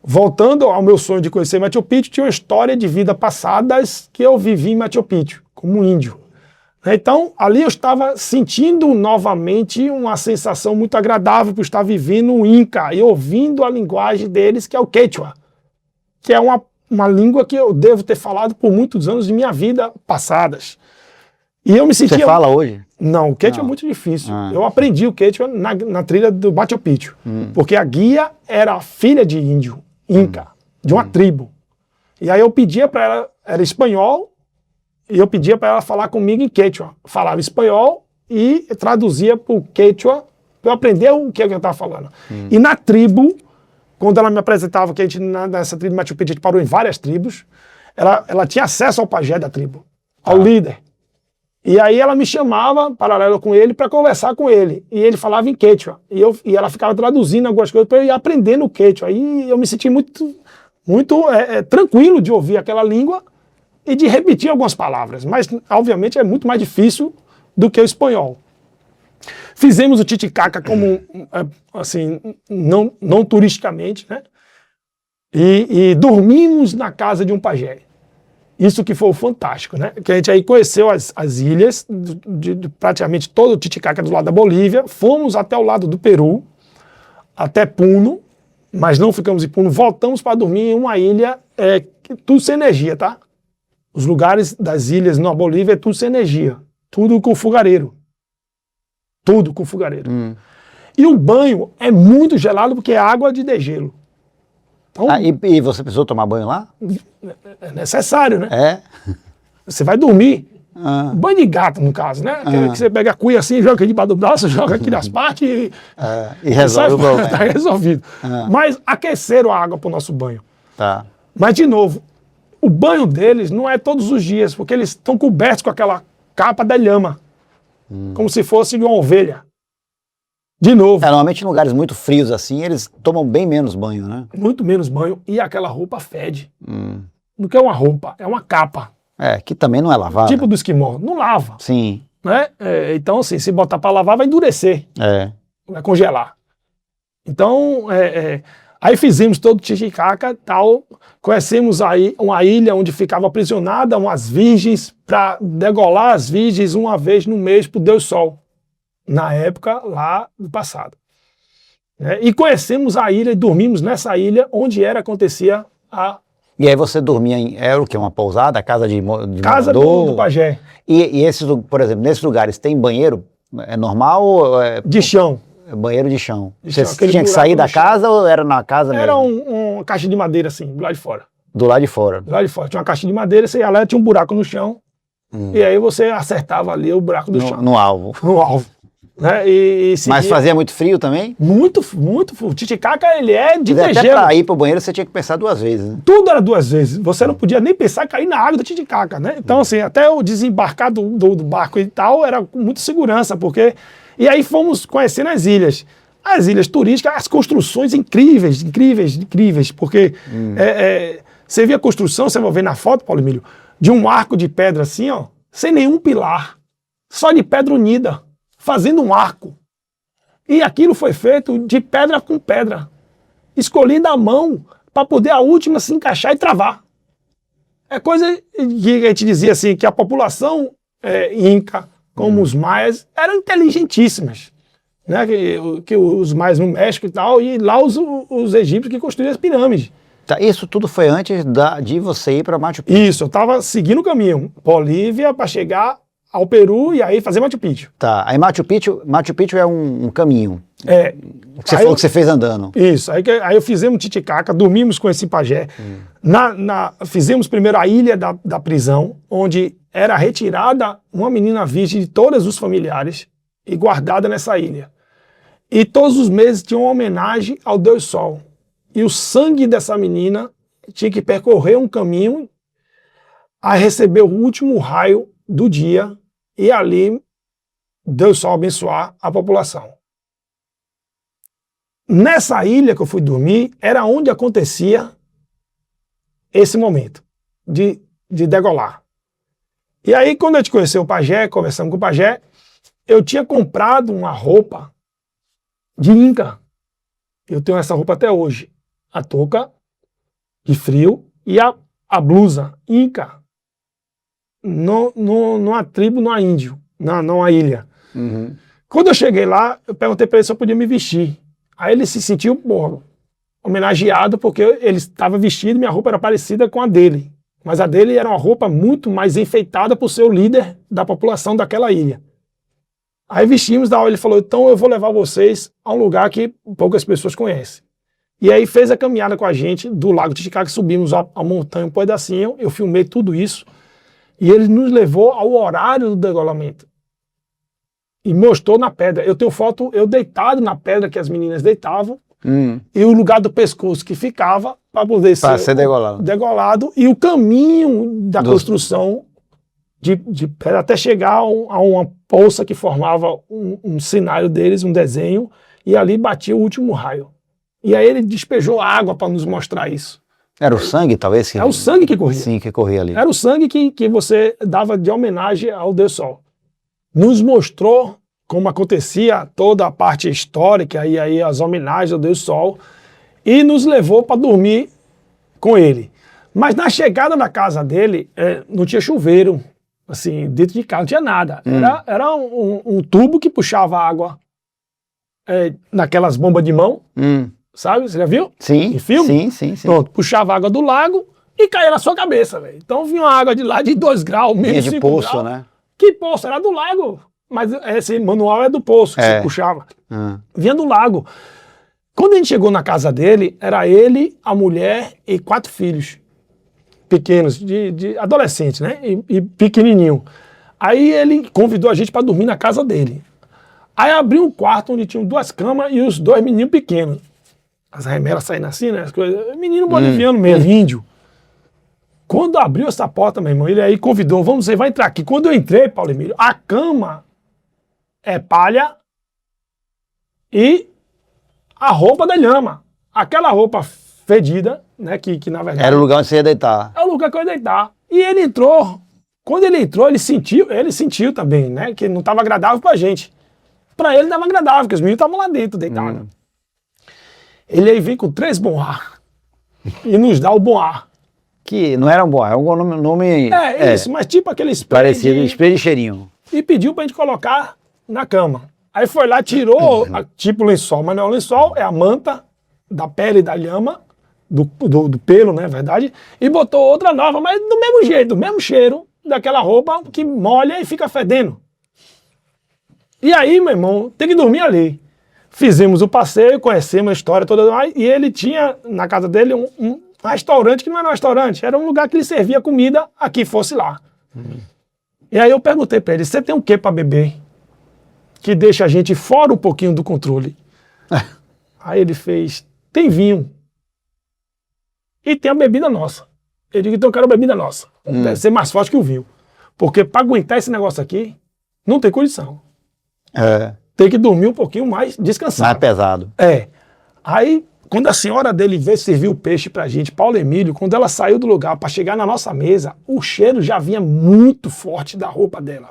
voltando ao meu sonho de conhecer Machu Picchu, tinha uma história de vida passadas que eu vivi em Machu Picchu, como índio. Então, ali eu estava sentindo novamente uma sensação muito agradável por estar vivendo o Inca e ouvindo a linguagem deles, que é o Quechua, que é uma língua que eu devo ter falado por muitos anos de minha vida passadas. E eu me sentia... Você fala hoje? Não, o Quechua é muito difícil. Eu aprendi o Quechua na trilha do Machu Picchu, porque a guia era filha de índio, Inca, de uma tribo. E aí eu pedia para ela, era espanhol, e eu pedia para ela falar comigo em Quechua. Falava espanhol e traduzia para o Quechua para eu aprender o que eu estava falando. E na tribo... Quando ela me apresentava, que a gente, nessa tribo de Machu Picchu, a gente parou em várias tribos, ela tinha acesso ao pajé da tribo, ao líder. E aí ela me chamava, paralelo com ele, para conversar com ele. E ele falava em Quechua. E ela ficava traduzindo algumas coisas para eu ir aprendendo o Quechua. Aí eu me senti muito tranquilo de ouvir aquela língua e de repetir algumas palavras. Mas, obviamente, é muito mais difícil do que o espanhol. Fizemos o Titicaca como, assim, não turisticamente, né? E dormimos na casa de um pajé. Isso que foi fantástico, né? Que a gente aí conheceu as ilhas, de praticamente todo o Titicaca do lado da Bolívia, fomos até o lado do Peru, até Puno, mas não ficamos em Puno, voltamos para dormir em uma ilha, tudo sem energia, tá? Os lugares das ilhas na Bolívia é tudo sem energia, tudo com fogareiro. Tudo com fogareiro. E o banho é muito gelado porque é água de degelo. Então, e você precisou tomar banho lá? É necessário, né? Você vai dormir. Banho de gato, no caso, né? Que você pega a cuia assim, joga aqui debaixo do braço, joga aqui nas partes e resolve o problema. Está resolvido. Mas aqueceram a água para o nosso banho. Tá. Mas, de novo, o banho deles não é todos os dias, porque eles estão cobertos com aquela capa da lhama. Como se fosse de uma ovelha. De novo. Normalmente em lugares muito frios assim, eles tomam bem menos banho, né? Muito menos banho. E aquela roupa fede. Não é uma roupa, é uma capa. Que também não é lavada. Tipo do esquimó. Não lava. Sim. Né? Então, assim, se botar para lavar, vai endurecer. Vai congelar. Então, aí fizemos todo o Titicaca, tal, conhecemos aí uma ilha onde ficava aprisionada umas virgens, para degolar as virgens uma vez no mês para o Deus Sol, na época lá do passado. E conhecemos a ilha e dormimos nessa ilha onde acontecia a... E aí você dormia era o quê? Uma pousada, casa de casa do pajé. E esses, por exemplo, nesses lugares tem banheiro? É normal ou de chão. banheiro de chão. De Você chão, aquele tinha que buraco sair da no chão. casa ou era na casa Era mesmo? uma caixa de madeira assim, do lado de fora. Do lado de fora. Do lado de fora. Tinha uma caixa de madeira, você ia lá, tinha um buraco no chão. E aí você acertava ali o buraco do chão. No alvo. No alvo. Né? Mas fazia muito frio também? Muito frio. O Titicaca, ele é de Até gelo. para ir pro banheiro você tinha que pensar 2 vezes, né? Tudo era 2 vezes. Você não podia nem pensar em cair na água do Titicaca, né? Então, assim, até o desembarcar do barco e tal, era com muita segurança, porque... E aí fomos conhecendo as ilhas turísticas, as construções incríveis, porque você via a construção, você vai ver na foto, Paulo Emílio, de um arco de pedra assim, ó, sem nenhum pilar, só de pedra unida, fazendo um arco. E aquilo foi feito de pedra com pedra, escolhida à mão, para poder a última se encaixar e travar. É coisa que a gente dizia assim, que a população inca, como os maias, eram inteligentíssimas. Né? Que os maias no México e tal, e lá os egípcios que construíram as pirâmides. Tá, isso tudo foi antes de você ir para Machu Picchu? Isso, eu estava seguindo o caminho, Bolívia, para chegar ao Peru e aí fazer Machu Picchu. Tá, aí Machu Picchu é um caminho. Você Aí falou que você fez andando. Isso, aí eu fizemos Titicaca, dormimos com esse pajé. Fizemos primeiro a ilha da prisão, onde era retirada uma menina virgem de todos os familiares e guardada nessa ilha. E todos os meses tinha uma homenagem ao Deus Sol. E o sangue dessa menina tinha que percorrer um caminho a receber o último raio do dia e ali Deus Sol abençoar a população. Nessa ilha que eu fui dormir, era onde acontecia esse momento de degolar. E aí, quando a gente conheceu o pajé, conversamos com o pajé, eu tinha comprado uma roupa de Inca. Eu tenho essa roupa até hoje. A touca de frio e a blusa Inca. Numa tribo, numa índio, numa ilha. Uhum. Quando eu cheguei lá, eu perguntei para ele se eu podia me vestir. Aí ele se sentiu homenageado porque ele estava vestido e minha roupa era parecida com a dele. Mas a dele era uma roupa muito mais enfeitada por ser o líder da população daquela ilha. Aí vestimos, ele falou, então eu vou levar vocês a um lugar que poucas pessoas conhecem. E aí fez a caminhada com a gente do Lago Titicaca, subimos a montanha um pedacinho, eu filmei tudo isso, e ele nos levou ao horário do degolamento. E mostrou na pedra. Eu tenho foto, eu deitado na pedra que as meninas deitavam, e o lugar do pescoço que ficava para poder ser degolado, e o caminho da construção de pedra até chegar a uma poça que formava um cenário deles, um desenho, e ali batia o último raio. E aí ele despejou água para nos mostrar isso. Era o sangue, talvez? É o sangue que corria. Sim, que corria ali. Era o sangue que você dava de homenagem ao Deus Sol. Nos mostrou como acontecia toda a parte histórica e aí as homenagens ao Deus Sol, e nos levou para dormir com ele. Mas na chegada da casa dele, não tinha chuveiro, assim, dentro de casa não tinha nada. Era um tubo que puxava água naquelas bombas de mão, sabe? Você já viu? Sim, em filme? Sim. Pronto, puxava água do lago e caía na sua cabeça, velho. Então vinha uma água de lá de 2 graus, menos 5 graus. De poço, né? Que poço? Era do lago. Mas esse manual é do poço que você puxava. Vinha do lago. Quando a gente chegou na casa dele, era ele, a mulher e 4 filhos pequenos, de adolescentes, né? E pequenininho. Aí ele convidou a gente para dormir na casa dele. Aí abriu um quarto onde tinham 2 camas e os 2 meninos pequenos. As remeras saindo assim, né? As coisas, menino boliviano mesmo, índio. Quando abriu essa porta, meu irmão, ele aí convidou, você vai entrar aqui. Quando eu entrei, Paulo Emílio, a cama é palha e a roupa da lhama. Aquela roupa fedida, né, que na verdade... Era o lugar onde você ia deitar. É o lugar que eu ia deitar. E ele entrou. Quando ele entrou, ele sentiu também, né, que não estava agradável pra gente. Pra ele estava agradável, porque os meninos estavam lá dentro, deitados. Ele aí vem com 3 bom ar e nos dá o bom ar. Que não era um bom ar, é um nome... Isso, mas tipo aquele spray parecido, spray de cheirinho. E pediu pra gente colocar na cama. Aí foi lá, tirou, tipo lençol, mas não é o lençol, é a manta da pele da lhama, do pelo, né, verdade, e botou outra nova, mas do mesmo jeito, do mesmo cheiro daquela roupa que molha e fica fedendo. E aí, meu irmão, tem que dormir ali. Fizemos o passeio, conhecemos a história toda, e ele tinha na casa dele um restaurante que não era um restaurante, era um lugar que ele servia comida a quem fosse lá. E aí eu perguntei para ele, você tem o que para beber que deixa a gente fora um pouquinho do controle? Aí ele fez, tem vinho e tem a bebida nossa. Eu digo, então eu quero a bebida nossa. Deve ser mais forte que o vinho. Porque para aguentar esse negócio aqui, não tem condição. Tem que dormir um pouquinho mais descansado. Mais pesado. Aí, quando a senhora dele veio servir o peixe pra gente, Paulo Emílio, quando ela saiu do lugar para chegar na nossa mesa, o cheiro já vinha muito forte da roupa dela.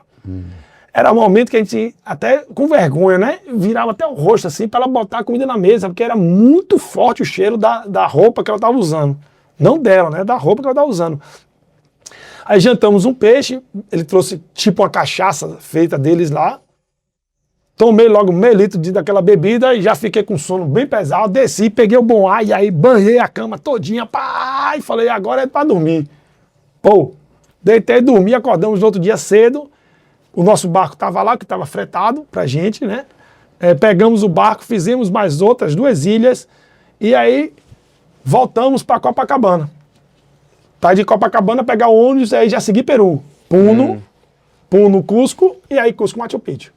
Era um momento que a gente, até com vergonha, né? Virava até o rosto assim para ela botar a comida na mesa, porque era muito forte o cheiro da roupa que ela estava usando. Não dela, né? Da roupa que ela estava usando. Aí jantamos um peixe, ele trouxe tipo uma cachaça feita deles lá. Tomei logo meio litro daquela bebida e já fiquei com sono bem pesado. Desci, peguei o bom ar e aí banhei a cama todinha. Pá, e falei, agora é para dormir. Pô, deitei, dormi, acordamos no outro dia cedo. O nosso barco estava lá, que estava fretado pra gente, né? Pegamos o barco, fizemos mais outras 2 ilhas e aí voltamos para Copacabana. Tá de Copacabana, pegar o ônibus e aí já seguir Peru. Puno, Cusco e aí Cusco, Machu Picchu.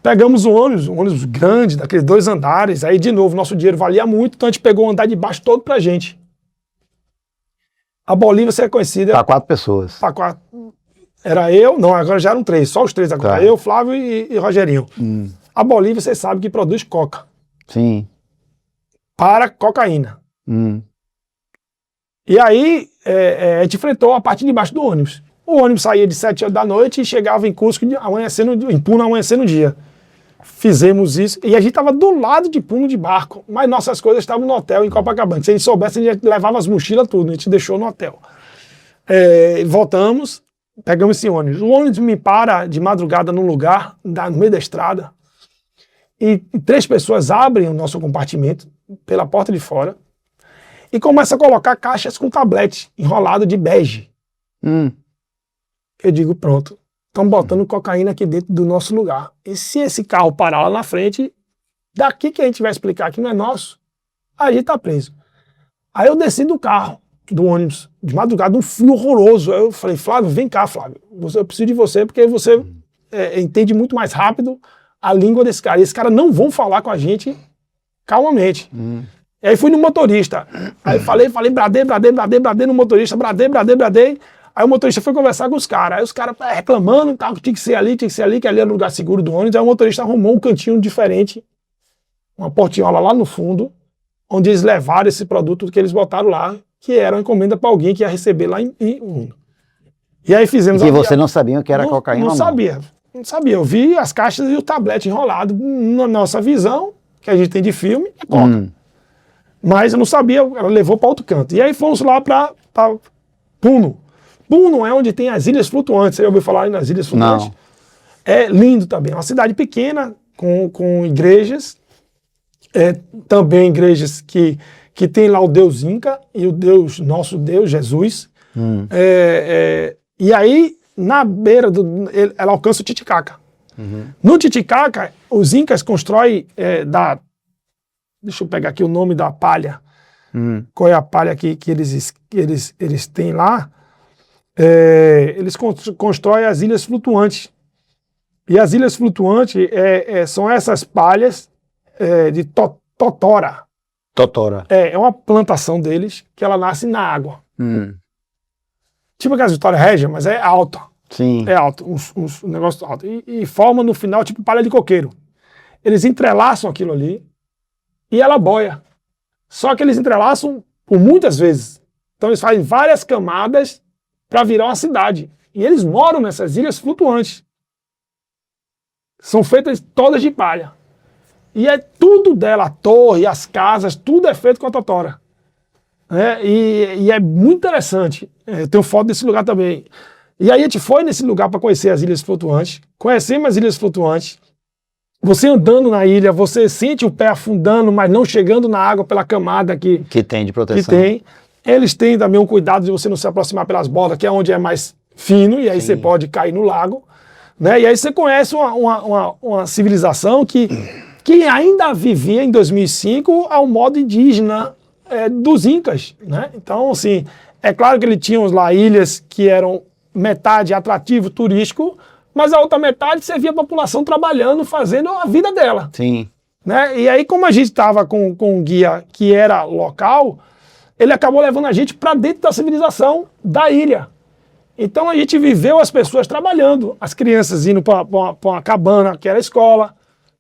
Pegamos um ônibus grande, daqueles 2 andares, aí de novo, nosso dinheiro valia muito, então a gente pegou o andar de baixo todo pra gente. A Bolívia é conhecida... Para 4 pessoas. Para 4. Era eu, não, agora já eram 3, só os 3 agora. Tá. Eu, Flávio e Rogerinho. A Bolívia, você sabe que produz coca. Sim. Para cocaína. E aí, a gente enfrentou a parte de baixo do ônibus. O ônibus saía de 7 horas da noite e chegava em Cusco em Puno amanhecendo o dia. Fizemos isso. E a gente estava do lado de Puno de barco, mas nossas coisas estavam no hotel em Copacabana. Se a gente soubesse, a gente levava as mochilas tudo, a gente deixou no hotel. Voltamos, pegamos esse ônibus. O ônibus me para de madrugada num lugar, no meio da estrada, e 3 pessoas abrem o nosso compartimento pela porta de fora e começam a colocar caixas com tablete enrolado de bege. Eu digo, pronto, estão botando cocaína aqui dentro do nosso lugar. E se esse carro parar lá na frente, daqui que a gente vai explicar que não é nosso, a gente tá preso. Aí eu desci do carro, do ônibus, de madrugada, um frio horroroso. Aí eu falei, Flávio, vem cá, Flávio. Eu preciso de você, porque você entende muito mais rápido a língua desse cara. E esse cara não vão falar com a gente calmamente. E aí fui no motorista. Aí bradei no motorista, bradei. Aí o motorista foi conversar com os caras. Aí os caras reclamando e tal, que tinha que ser ali, que ali era o lugar seguro do ônibus. Aí o motorista arrumou um cantinho diferente, uma portinhola lá no fundo, onde eles levaram esse produto que eles botaram lá, que era uma encomenda para alguém que ia receber lá em Uno. E aí fizemos... E você não sabia que era cocaína ou não? Não sabia. Eu vi as caixas e o tablete enrolado. Na nossa visão, que a gente tem de filme, é coca. Mas eu não sabia, ela levou para outro canto. E aí fomos lá para Puno. Puno é onde tem as Ilhas Flutuantes. Você já ouviu falar nas Ilhas Flutuantes? Não. É lindo também. É uma cidade pequena, com igrejas. Também igrejas que tem lá o Deus Inca e o Deus, nosso Deus, Jesus. E aí, na beira ela alcança o Titicaca. No Titicaca, os Incas constroem deixa eu pegar aqui o nome da palha. Qual é a palha que eles têm lá? Eles constroem as Ilhas Flutuantes. E as Ilhas Flutuantes são essas palhas de totora. Totora. É uma plantação deles que ela nasce na água. Tipo aquelas Vitória Régia, mas é alta. Sim. É alto, um negócio alto. E forma no final tipo palha de coqueiro. Eles entrelaçam aquilo ali e ela boia. Só que eles entrelaçam por muitas vezes. Então eles fazem várias camadas para virar uma cidade. E eles moram nessas ilhas flutuantes. São feitas todas de palha. E é tudo dela, a torre, as casas, tudo é feito com a totora. E é muito interessante. Eu tenho foto desse lugar também. E aí a gente foi nesse lugar para conhecer as ilhas flutuantes. Conhecemos as ilhas flutuantes. Você andando na ilha, você sente o pé afundando, mas não chegando na água pela camada que tem de proteção. Que tem. Eles têm também um cuidado de você não se aproximar pelas bordas, que é onde é mais fino, e aí você pode cair no lago. Né? E aí você conhece uma civilização que que ainda vivia em 2005 ao modo indígena dos Incas, né? Então, assim, é claro que ele tinha lá ilhas que eram metade atrativo turístico, mas a outra metade você via a população trabalhando, fazendo a vida dela. Sim. Né? E aí, como a gente estava com um guia que era local, ele acabou levando a gente para dentro da civilização da ilha. Então a gente viveu as pessoas trabalhando, as crianças indo para uma cabana, que era a escola.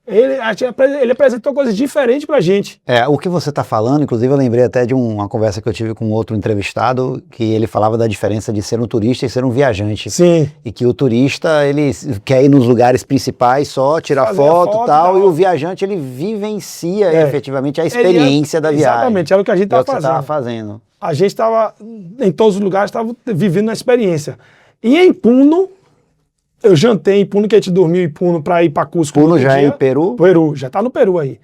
Ele apresentou coisas diferentes para a gente. O que você está falando, inclusive eu lembrei até de uma conversa que eu tive com outro entrevistado, que ele falava da diferença de ser um turista e ser um viajante. Sim. E que o turista, ele quer ir nos lugares principais só, tirar foto e tal, e o viajante, ele vivencia efetivamente a experiência da viagem. Exatamente, era o que a gente estava fazendo. A gente estava, em todos os lugares, estava vivendo a experiência. E em Puno, eu jantei em Puno, que a gente dormiu em Puno para ir para Cusco. Puno já é em Peru? Peru, já está no Peru aí.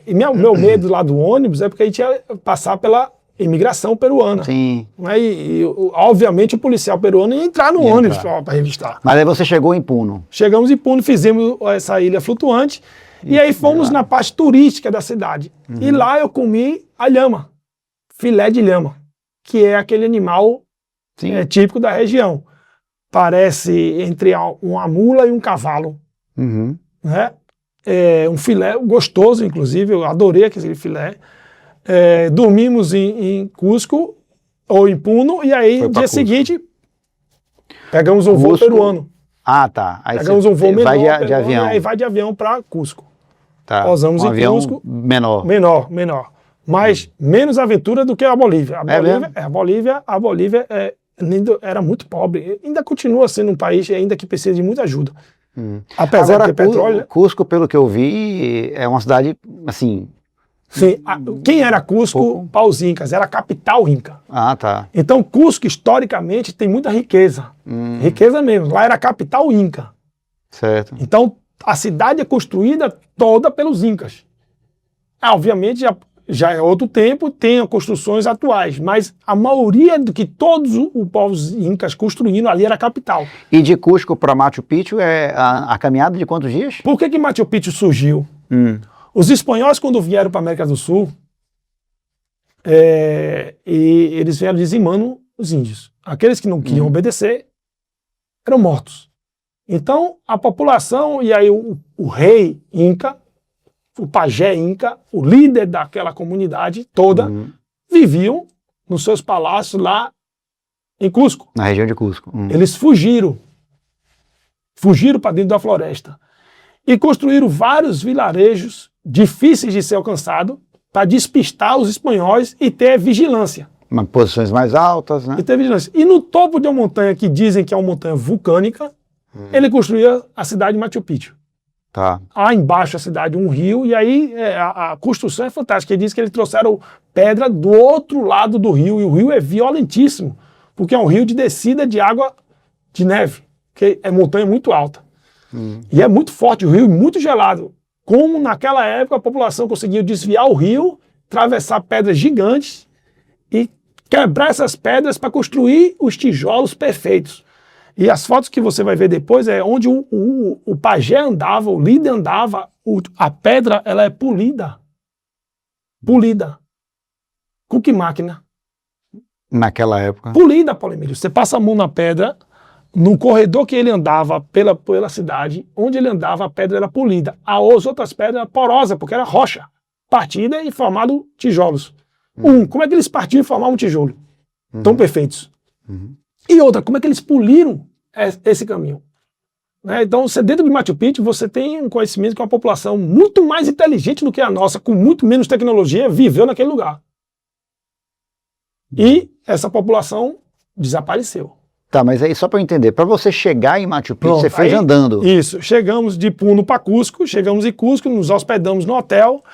E meu medo lá do ônibus é porque a gente ia passar pela imigração peruana. Sim. E obviamente o policial peruano ia entrar no ônibus para revistar. Mas aí você chegou em Puno? Chegamos em Puno, fizemos essa ilha flutuante e aí fomos na parte turística da cidade. E lá eu comi a lhama, filé de lhama, que é aquele animal típico da região. Parece entre uma mula e um cavalo. Né? Um filé gostoso, inclusive, eu adorei aquele filé. Dormimos em Cusco, ou em Puno, e aí no dia seguinte pegamos um voo peruano. Ah, tá. Aí pegamos um voo menor, vai de avião. E aí vai de avião para Cusco. Tá. Posamos em avião Cusco. Menor. Mas menos aventura do que a Bolívia. A Bolívia era muito pobre. Ainda continua sendo um país ainda que precisa de muita ajuda. Apesar de ter petróleo. Cusco, pelo que eu vi, é uma cidade, assim... Sim. Quem era Cusco? Para os Incas. Era a capital Inca. Ah, tá. Então, Cusco, historicamente, tem muita riqueza. Riqueza mesmo. Lá era a capital Inca. Certo. Então, a cidade é construída toda pelos Incas. Obviamente, já é outro tempo, tem construções atuais, mas a maioria do que todos os povos incas construíram ali era a capital. E de Cusco para Machu Picchu é a caminhada de quantos dias? Por que Machu Picchu surgiu? Os espanhóis, quando vieram para a América do Sul, e eles vieram dizimando os índios. Aqueles que não queriam obedecer eram mortos. Então, a população, e aí o rei Inca, o pajé Inca, o líder daquela comunidade toda, viviam nos seus palácios lá em Cusco. Na região de Cusco. Eles fugiram para dentro da floresta e construíram vários vilarejos difíceis de ser alcançados para despistar os espanhóis e ter vigilância. Posições mais altas, né? E ter vigilância. E no topo de uma montanha que dizem que é uma montanha vulcânica, ele construía a cidade de Machu Picchu. Tá. Lá embaixo da cidade, um rio, e aí a construção é fantástica. Ele diz que eles trouxeram pedra do outro lado do rio, e o rio é violentíssimo, porque é um rio de descida de água de neve, que é montanha muito alta. E é muito forte, o rio é muito gelado. Como naquela época a população conseguiu desviar o rio, atravessar pedras gigantes e quebrar essas pedras para construir os tijolos perfeitos. E as fotos que você vai ver depois é onde o pajé andava, o líder andava, a pedra ela é polida. Polida. Com que máquina? Naquela época. Polida, Paulo Emílio. Você passa a mão na pedra, no corredor que ele andava pela cidade, onde ele andava a pedra era polida. As outras pedras eram porosas, porque era rocha, partida e formado tijolos. Como é que eles partiam e formavam um tijolo? Tão perfeitos. E outra, como é que eles poliram esse caminho? Né? Então, dentro de Machu Picchu, você tem um conhecimento que uma população muito mais inteligente do que a nossa, com muito menos tecnologia, viveu naquele lugar. E essa população desapareceu. Tá, mas aí só para eu entender, para você chegar em Machu Picchu, você fez andando. Isso, chegamos de Puno para Cusco, chegamos em Cusco, nos hospedamos no hotel,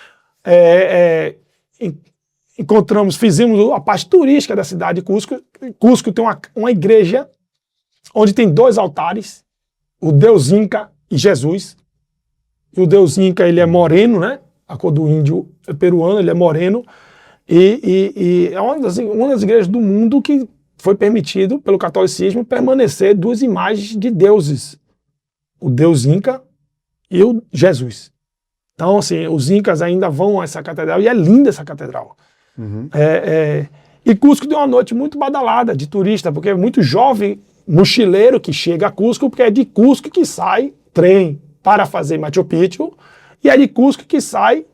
fizemos a parte turística da cidade de Cusco. Cusco tem uma igreja onde tem 2 altares, o Deus Inca e Jesus. E o Deus Inca, ele é moreno, né? A cor do índio peruano, ele é moreno. E é uma das igrejas do mundo que foi permitido pelo catolicismo permanecer 2 imagens de deuses. O Deus Inca e o Jesus. Então, assim, os incas ainda vão a essa catedral, e é linda essa catedral. E Cusco deu uma noite muito badalada de turista, porque é muito jovem mochileiro que chega a Cusco, porque é de Cusco que sai trem para fazer Machu Picchu, e é de Cusco que sai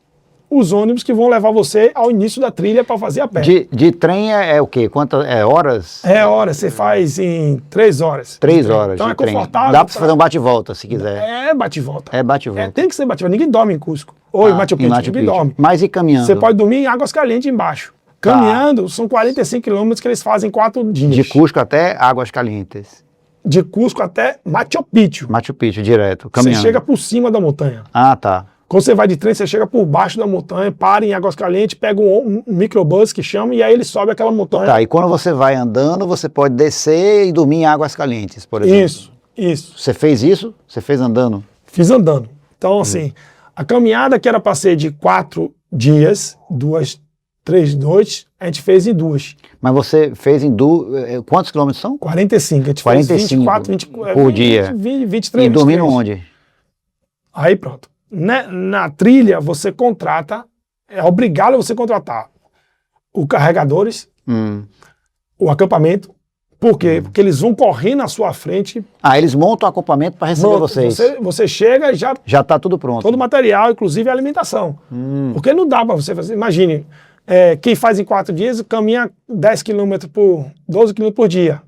os ônibus que vão levar você ao início da trilha para fazer a pé. De trem é o quê? Quantas horas? É horas, você faz em 3 horas. 3 horas então de é trem. confortável. Dá para fazer um bate-volta, se quiser. É bate-volta. É bate-volta. Tem que ser bate-volta. Ninguém dorme em Cusco. Ou em Machu Picchu, ninguém dorme. Mas e caminhando? Você pode dormir em Águas Calientes embaixo. Caminhando, são 45 quilômetros que eles fazem 4 dias. De Cusco até Águas Calientes. De Cusco até Machu Picchu. Machu Picchu, direto, caminhando. Você chega por cima da montanha. Ah, tá. Quando você vai de trem, você chega por baixo da montanha, para em Águas Calientes, pega um microbus que chama, e aí ele sobe aquela montanha. Tá, e quando você vai andando, você pode descer e dormir em Águas Calientes, por exemplo. Isso. Você fez isso? Você fez andando? Fiz andando. Então, assim, a caminhada que era para ser de 4 dias, 3 noites, a gente fez em 2. Mas você fez em quantos quilômetros são? 45. A gente 45 fez 24, 24, por dia. 23. E dormindo onde? Aí pronto. Na trilha, você contrata, é obrigado a você contratar os carregadores, o acampamento. Por quê? Porque eles vão correr na sua frente. Eles montam o acampamento para receber vocês. Você chega e já está tudo pronto. Todo o material, inclusive a alimentação. Porque não dá para você fazer. Imagine, quem faz em 4 dias caminha 10 km 12 km por dia.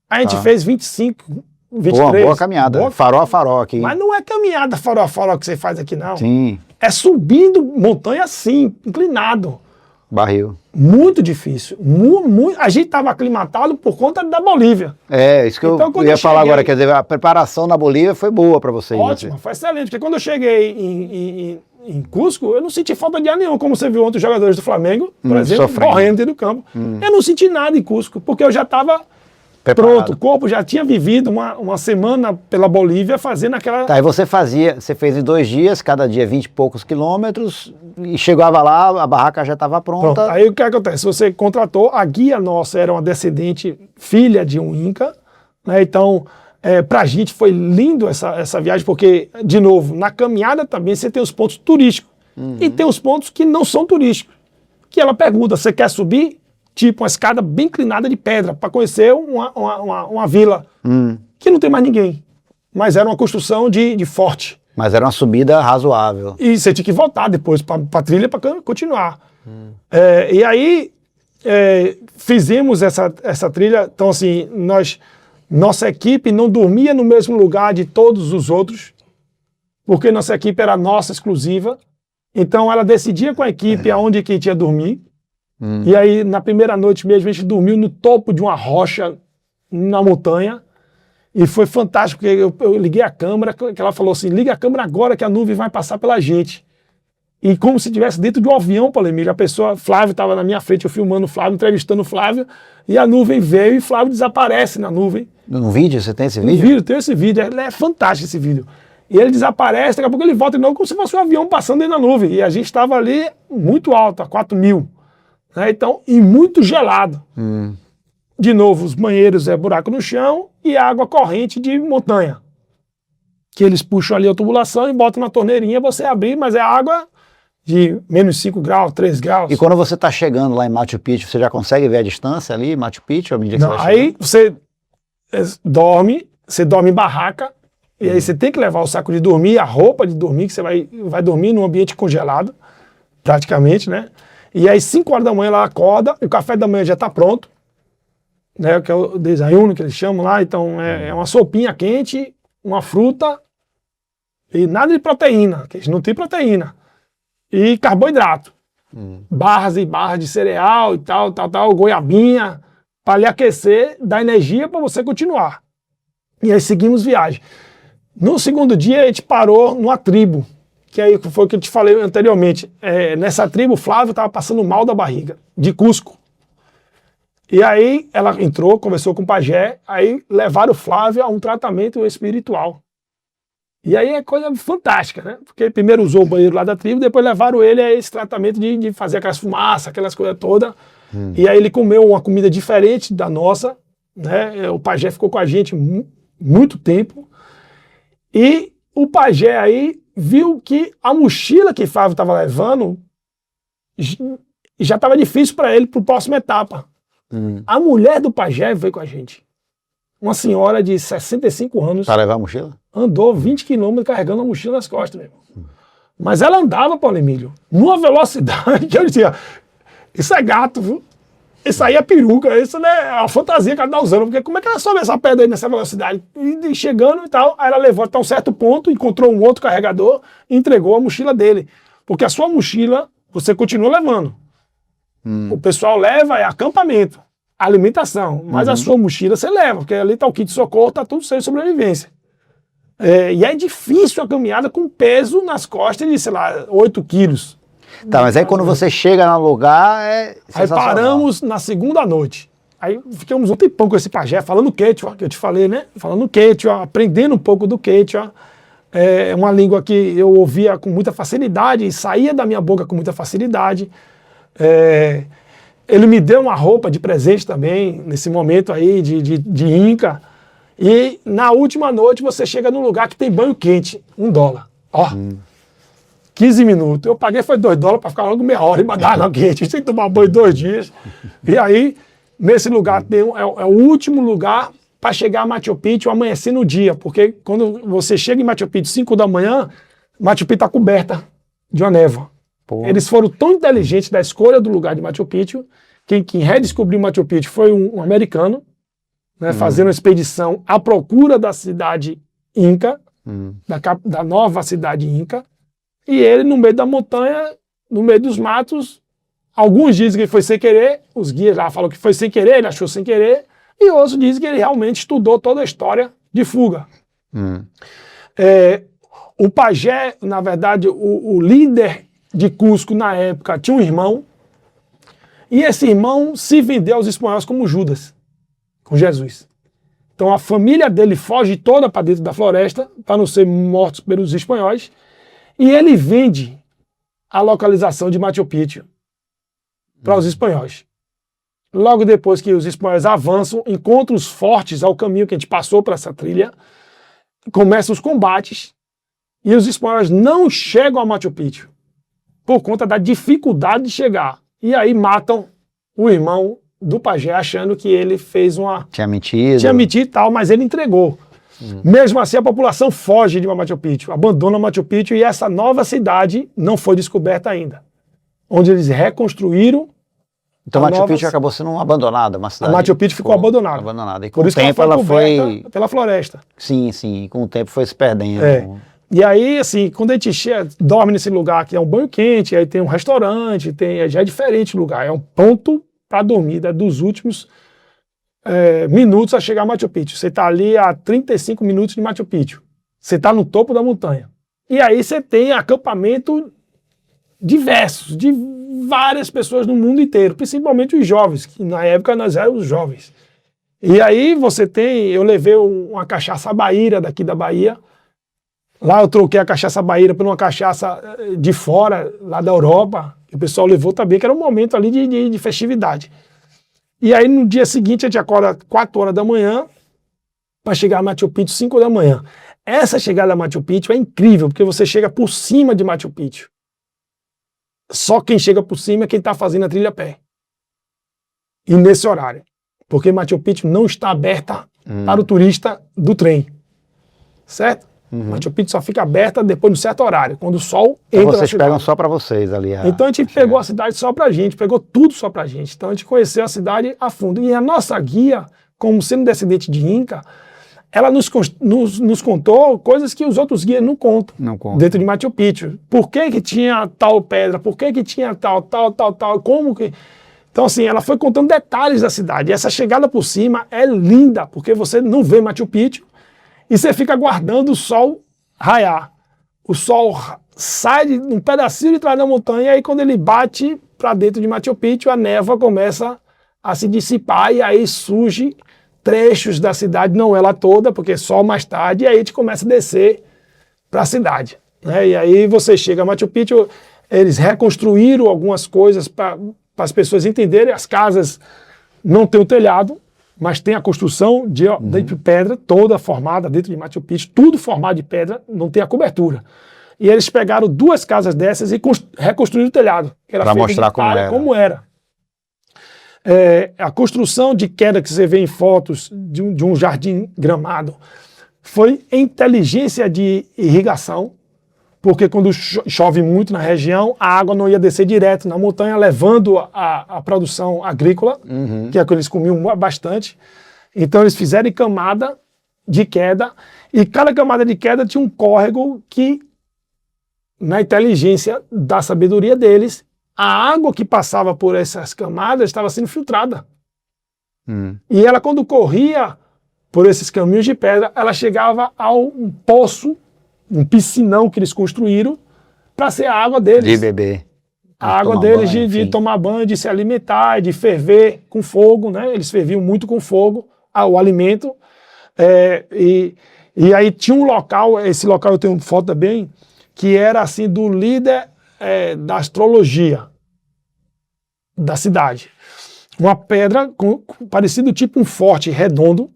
A gente fez 25, 23. Boa caminhada. Farol a farol aqui. Mas não é caminhada farol a farol que você faz aqui, não. Sim. É subindo montanha assim, inclinado. Barril. Muito difícil. A gente estava aclimatado por conta da Bolívia. Isso que eu ia falar agora. Quer dizer, a preparação na Bolívia foi boa para vocês. Ótimo, foi excelente. Porque quando eu cheguei em Cusco, eu não senti falta de ar nenhum. Como você viu ontem os jogadores do Flamengo, por exemplo, correndo dentro do campo. Eu não senti nada em Cusco, porque eu já estava pronto. O corpo já tinha vivido uma semana pela Bolívia fazendo aquela... Tá, e você fez em 2 dias, cada dia 20 e poucos quilômetros, e chegava lá, a barraca já estava pronta. Pronto. Aí o que acontece? Você contratou, a guia nossa era uma descendente, filha de um Inca, né? Então, pra gente foi lindo essa viagem, porque, de novo, na caminhada também você tem os pontos turísticos, e tem os pontos que não são turísticos, que ela pergunta, você quer subir? Tipo uma escada bem inclinada de pedra, para conhecer uma vila que não tem mais ninguém, mas era uma construção de forte. Mas era uma subida razoável. E você tinha que voltar depois para a trilha para continuar. E aí fizemos essa trilha. Então, assim, nossa equipe não dormia no mesmo lugar de todos os outros, porque nossa equipe era nossa exclusiva. Então, ela decidia com a equipe aonde que ia dormir. E aí, na primeira noite mesmo, a gente dormiu no topo de uma rocha na montanha. E foi fantástico, porque eu liguei a câmera, que ela falou assim, liga a câmera agora que a nuvem vai passar pela gente. E como se estivesse dentro de um avião, Paulo Emílio. A pessoa, Flávio estava na minha frente, eu filmando o Flávio, entrevistando o Flávio, e a nuvem veio e Flávio desaparece na nuvem. No vídeo? Você tem esse vídeo? No vídeo, tem esse vídeo. É fantástico esse vídeo. E ele desaparece, daqui a pouco ele volta de novo como se fosse um avião passando dentro da nuvem. E a gente estava ali muito alto, a 4.000. Né? Então, e muito gelado. De novo, os banheiros buraco no chão e água corrente de montanha. Que eles puxam ali a tubulação e botam na torneirinha, você abrir, mas é água de menos 5 graus, 3 graus. E quando você está chegando lá em Machu Picchu, você já consegue ver a distância ali, Machu Picchu? Não, aí você dorme em barraca, e aí você tem que levar o saco de dormir, a roupa de dormir, que você vai dormir num ambiente congelado, praticamente, né? E aí 5 horas da manhã ela acorda, o café da manhã já está pronto, né, que é o desayuno que eles chamam lá. Então é uma sopinha quente, uma fruta e nada de proteína, que eles não tem proteína, e carboidrato, barras e barras de cereal e tal, goiabinha, para lhe aquecer, dar energia para você continuar. E aí seguimos viagem. No segundo dia a gente parou numa tribo, que aí foi o que eu te falei anteriormente. Nessa tribo o Flávio estava passando mal da barriga, de Cusco. E aí ela entrou, conversou com o pajé, aí levaram o Flávio a um tratamento espiritual. E aí é coisa fantástica, né? Porque primeiro usou o banheiro lá da tribo, depois levaram ele a esse tratamento de fazer aquelas fumaças, aquelas coisas todas. E aí ele comeu uma comida diferente da nossa, né? O pajé ficou com a gente muito tempo. E o pajé aí viu que a mochila que Fábio estava levando já estava difícil para ele para a próxima etapa. A mulher do pajé veio com a gente. Uma senhora de 65 anos. Para levar a mochila? Andou 20 quilômetros carregando a mochila nas costas, meu irmão. Mas ela andava, Paulo Emílio, numa velocidade que eu dizia, isso é gato, viu? Isso aí é peruca, isso não é a fantasia que ela está usando, porque como é que ela sobe essa pedra aí nessa velocidade? E chegando e tal, aí ela levou até um certo ponto, encontrou um outro carregador e entregou a mochila dele. Porque a sua mochila, você continua levando. O pessoal leva é acampamento, alimentação, mas a sua mochila você leva, porque ali está o kit de socorro, está tudo sem sobrevivência. E é difícil a caminhada com peso nas costas de, sei lá, 8 quilos. Tá, mas aí quando você chega no lugar, Aí paramos na segunda noite. Aí ficamos um tempão com esse pajé, falando quechua, que eu te falei, né? Falando quechua, aprendendo um pouco do quechua. É uma língua que eu ouvia com muita facilidade e saía da minha boca com muita facilidade. Ele me deu uma roupa de presente também, nesse momento aí de Inca. E na última noite você chega num lugar que tem banho quente, $1. Ó, 15 minutos. Eu paguei foi $2 para ficar logo meia hora e mandar água quente. Tem que tomar banho 2 dias. E aí, nesse lugar, é o último lugar para chegar a Machu Picchu amanhecer no dia. Porque quando você chega em Machu Picchu 5 da manhã, Machu Picchu está coberta de uma névoa. Eles foram tão inteligentes da escolha do lugar de Machu Picchu, quem redescobriu Machu Picchu foi um americano, né, fazendo uma expedição à procura da cidade Inca, da nova cidade Inca, e ele no meio da montanha, no meio dos matos, alguns dizem que foi sem querer, os guias lá falam que foi sem querer, ele achou sem querer, e outros dizem que ele realmente estudou toda a história de fuga. O pajé, na verdade, o líder de Cusco na época tinha um irmão, e esse irmão se vendeu aos espanhóis como Judas, com Jesus. Então a família dele foge toda para dentro da floresta, para não ser mortos pelos espanhóis, e ele vende a localização de Machu Picchu para os espanhóis. Logo depois que os espanhóis avançam, encontram os fortes ao caminho que a gente passou para essa trilha, começam os combates, e os espanhóis não chegam a Machu Picchu, por conta da dificuldade de chegar. E aí matam o irmão do pajé, achando que ele fez uma... Tinha mentido. Tinha mentido e tal, mas ele entregou. Mesmo assim, a população foge de Machu Picchu, abandona Machu Picchu, e essa nova cidade não foi descoberta ainda. Onde eles reconstruíram. Então Machu Picchu acabou sendo abandonada, uma cidade. A Machu Picchu ficou abandonada. E com o tempo ela foi... pela floresta. Sim, sim. E com o tempo foi se perdendo. E aí, assim, quando a gente dorme nesse lugar que é um banho quente, aí tem um restaurante, já é diferente o lugar. É um ponto para dormir, dos últimos minutos a chegar a Machu Picchu. Você está ali a 35 minutos de Machu Picchu. Você está no topo da montanha. E aí você tem acampamento diversos, de várias pessoas no mundo inteiro, principalmente os jovens, que na época nós éramos jovens. E aí eu levei uma cachaça baíra daqui da Bahia. Lá eu troquei a cachaça baíra por uma cachaça de fora, lá da Europa, que o pessoal levou também, que era um momento ali de festividade. E aí no dia seguinte a gente acorda 4 horas da manhã para chegar a Machu Picchu 5 da manhã. Essa chegada a Machu Picchu é incrível, porque você chega por cima de Machu Picchu. Só quem chega por cima é quem está fazendo a trilha a pé. E nesse horário. Porque Machu Picchu não está aberta para o turista do trem. Certo? Machu Picchu só fica aberta depois de um certo horário, quando o sol entra na cidade. Vocês pegam só para vocês ali. Então a gente pegou a cidade só pra gente, pegou tudo só pra gente. Então a gente conheceu a cidade a fundo. E a nossa guia, como sendo descendente de Inca, ela nos contou coisas que os outros guias não contam. Dentro de Machu Picchu. Por que tinha tal pedra? Por que tinha tal, como que... Então assim, ela foi contando detalhes da cidade. E essa chegada por cima é linda, porque você não vê Machu Picchu, e você fica aguardando o sol raiar. O sol sai de um pedacinho de trás da montanha, e aí quando ele bate para dentro de Machu Picchu, a névoa começa a se dissipar, e aí surge trechos da cidade, não ela toda, porque só mais tarde, e aí a gente começa a descer para a cidade. Né? E aí você chega a Machu Picchu, eles reconstruíram algumas coisas para as pessoas entenderem. As casas não têm o telhado, mas tem a construção de pedra toda formada dentro de Machu Picchu, tudo formado de pedra, não tem a cobertura. e eles pegaram 2 casas dessas e reconstruíram o telhado. Para mostrar como era. A construção de queda que você vê em fotos de um jardim gramado foi inteligência de irrigação, porque quando chove muito na região, a água não ia descer direto na montanha, levando a produção agrícola, que é que eles comiam bastante. Então eles fizeram em camada de queda, e cada camada de queda tinha um córrego que, na inteligência da sabedoria deles, a água que passava por essas camadas estava sendo filtrada. E ela, quando corria por esses caminhos de pedra, ela chegava a um poço, um piscinão que eles construíram para ser a água deles. De beber. A água deles de tomar banho, de se alimentar, de ferver com fogo, né? Eles ferviam muito com fogo o alimento. E aí tinha um local, esse local eu tenho foto também, que era assim do líder da astrologia da cidade. Uma pedra parecido tipo um forte redondo,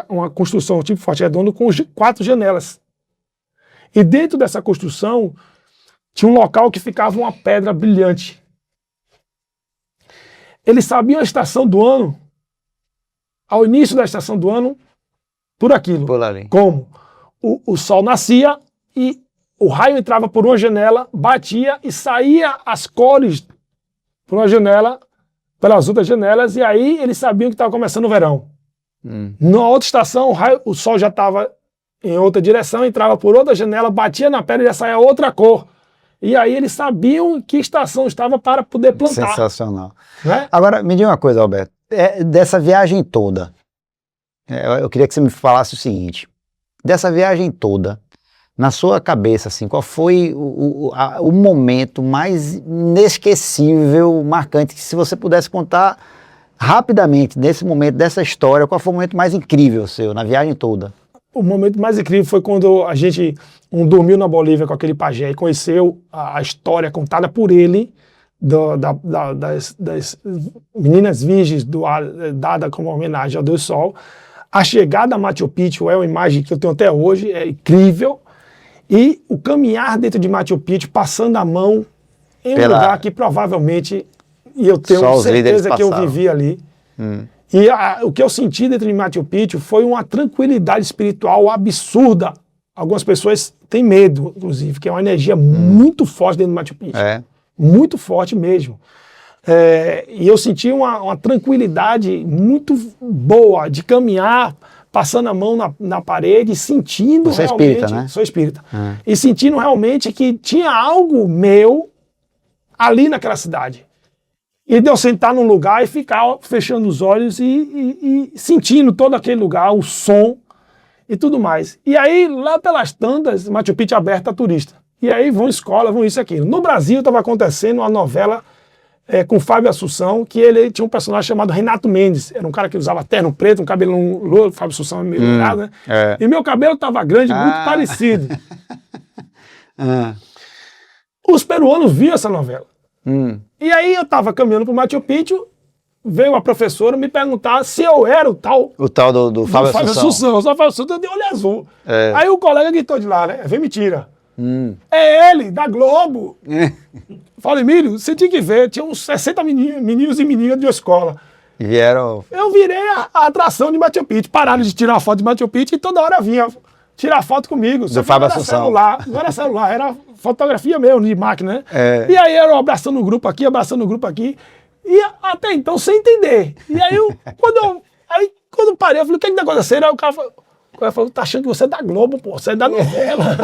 uma construção tipo forte redondo com 4 janelas. E dentro dessa construção tinha um local que ficava uma pedra brilhante. Eles sabiam a estação do ano, ao início da estação do ano, por aquilo. Por ali. Como? O sol nascia e o raio entrava por uma janela, batia e saía as cores por uma janela, pelas outras janelas, e aí eles sabiam que estava começando o verão. Na outra estação, o sol já estava em outra direção, entrava por outra janela, batia na pedra e já saía outra cor. E aí eles sabiam que estação estava para poder plantar. Sensacional. Né? Agora, me diga uma coisa, Alberto. Dessa viagem toda, eu queria que você me falasse o seguinte. Dessa viagem toda, na sua cabeça, assim, qual foi o momento mais inesquecível, marcante, que se você pudesse contar rapidamente, nesse momento, dessa história, qual foi o momento mais incrível seu, na viagem toda? O momento mais incrível foi quando a gente dormiu na Bolívia com aquele pajé e conheceu a história contada por ele, das meninas virgens dada como homenagem ao Deus Sol. A chegada a Machu Picchu é uma imagem que eu tenho até hoje, é incrível. E o caminhar dentro de Machu Picchu, passando a mão em um lugar que provavelmente, e eu tenho certeza que eu vivi ali. E o que eu senti dentro de Machu Picchu foi uma tranquilidade espiritual absurda. Algumas pessoas têm medo, inclusive, que é uma energia muito forte dentro de Machu Picchu. Muito forte mesmo. E eu senti uma tranquilidade muito boa de caminhar, passando a mão na parede, sentindo Você realmente... é espírita, né? Sou espírita. E sentindo realmente que tinha algo meu ali naquela cidade. E de eu sentar num lugar e ficar fechando os olhos e sentindo todo aquele lugar, o som e tudo mais. E aí, lá pelas tantas, Machu Picchu aberta a turista. E aí vão escola, vão isso e aquilo. No Brasil estava acontecendo uma novela com Fábio Assunção, que ele tinha um personagem chamado Renato Mendes. Era um cara que usava terno preto, um cabelo louro, Fábio Assunção é meio dourado, né? E meu cabelo estava grande, muito parecido. Os peruanos viam essa novela. E aí eu estava caminhando para o Machu Picchu, veio uma professora me perguntar se eu era o tal do Fábio Assunção. Eu sou Fábio Assunção de olho azul. Aí o colega gritou de lá, né? Vem mentira. É ele, da Globo. Falei, Emílio, você tinha que ver, tinha uns 60 meninos e meninas de uma escola. E vieram... Eu virei a atração de Machu Picchu. Pararam de tirar foto de Machu Picchu e toda hora vinha tirar foto comigo. Do Fábio Assunção. Não era celular, era fotografia mesmo, de máquina, né? E aí eu abraçando o grupo aqui, e até então sem entender. E aí quando eu parei, eu falei, o que é que negócio é sério? Aí o cara falou, tá achando que você é da Globo, pô, você é da novela.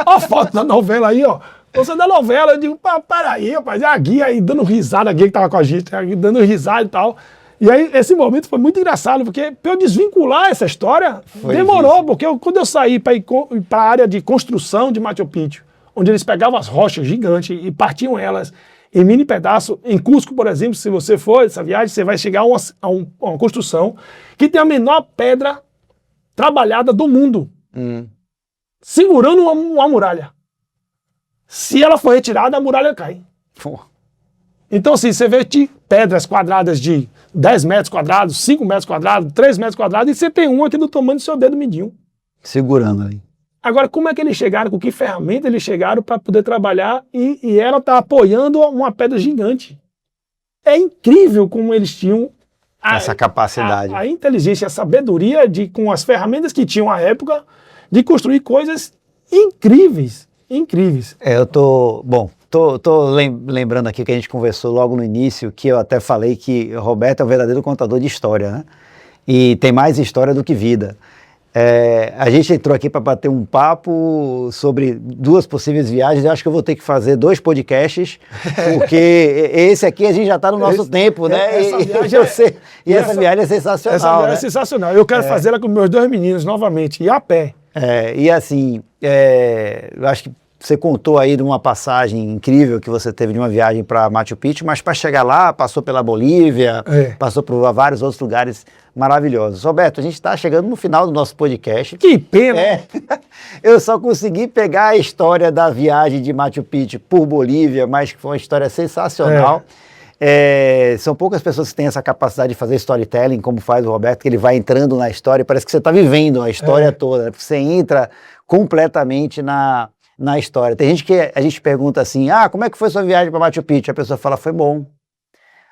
Olha a foto da novela aí, ó. Você é da novela. Eu digo, para aí, rapaz. E a guia aí dando risada, a guia que tava com a gente, dando risada e tal. E aí esse momento foi muito engraçado, porque para eu desvincular essa história, demorou, porque quando eu saí para ir para a área de construção de Machu Picchu, onde eles pegavam as rochas gigantes e partiam elas em mini pedaços, em Cusco, por exemplo, se você for essa viagem, você vai chegar a uma construção que tem a menor pedra trabalhada do mundo, segurando uma muralha. Se ela for retirada, a muralha cai. Então, assim, você vê pedras quadradas de 10 metros quadrados, 5 metros quadrados, 3 metros quadrados, e você tem uma aqui do tamanho do seu dedo mindinho. Segurando ali. Agora, como é que eles chegaram, com que ferramenta eles chegaram para poder trabalhar e ela está apoiando uma pedra gigante? É incrível como eles tinham essa capacidade. A inteligência, a sabedoria com as ferramentas que tinham à época de construir coisas incríveis, incríveis. Eu tô lembrando aqui que a gente conversou logo no início, que eu até falei que o Roberto é um verdadeiro contador de história, né? E tem mais história do que vida. A gente entrou aqui para bater um papo sobre 2 possíveis viagens. Eu acho que eu vou ter que fazer 2 podcasts, porque esse aqui a gente já está no nosso tempo, né? Essa viagem é sensacional. Essa viagem é sensacional. Eu quero fazer ela com meus 2 meninos novamente, e a pé. E assim, eu acho que você contou aí de uma passagem incrível que você teve de uma viagem para Machu Picchu, mas para chegar lá, passou pela Bolívia, passou por vários outros lugares maravilhosos. Roberto, a gente está chegando no final do nosso podcast. Que pena! Eu só consegui pegar a história da viagem de Machu Picchu por Bolívia, mas que foi uma história sensacional. São poucas pessoas que têm essa capacidade de fazer storytelling, como faz o Roberto, que ele vai entrando na história, parece que você está vivendo a história toda, né? Porque você entra completamente na história. Tem gente que a gente pergunta assim, como é que foi sua viagem para Machu Picchu? A pessoa fala, foi bom.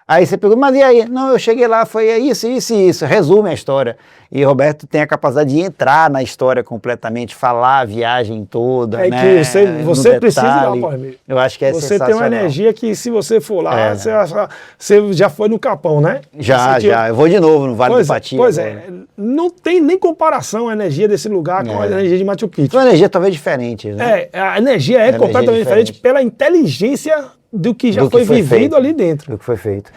Aí você pergunta, mas e aí? Não, eu cheguei lá, foi isso, isso e isso. Resume a história. E Roberto tem a capacidade de entrar na história completamente, falar a viagem toda, né? Que você precisa ir lá, Palmeiras. Eu acho que é você sensacional. Você tem uma energia que, se você for lá, você já foi no Capão, né? Já. Eu vou de novo no Vale do Patia. Pois não tem nem comparação a energia desse lugar com a energia de Machu Picchu. Uma energia talvez diferente, né? A energia é completamente diferente pela inteligência do que já foi vivido ali dentro. Do que foi feito.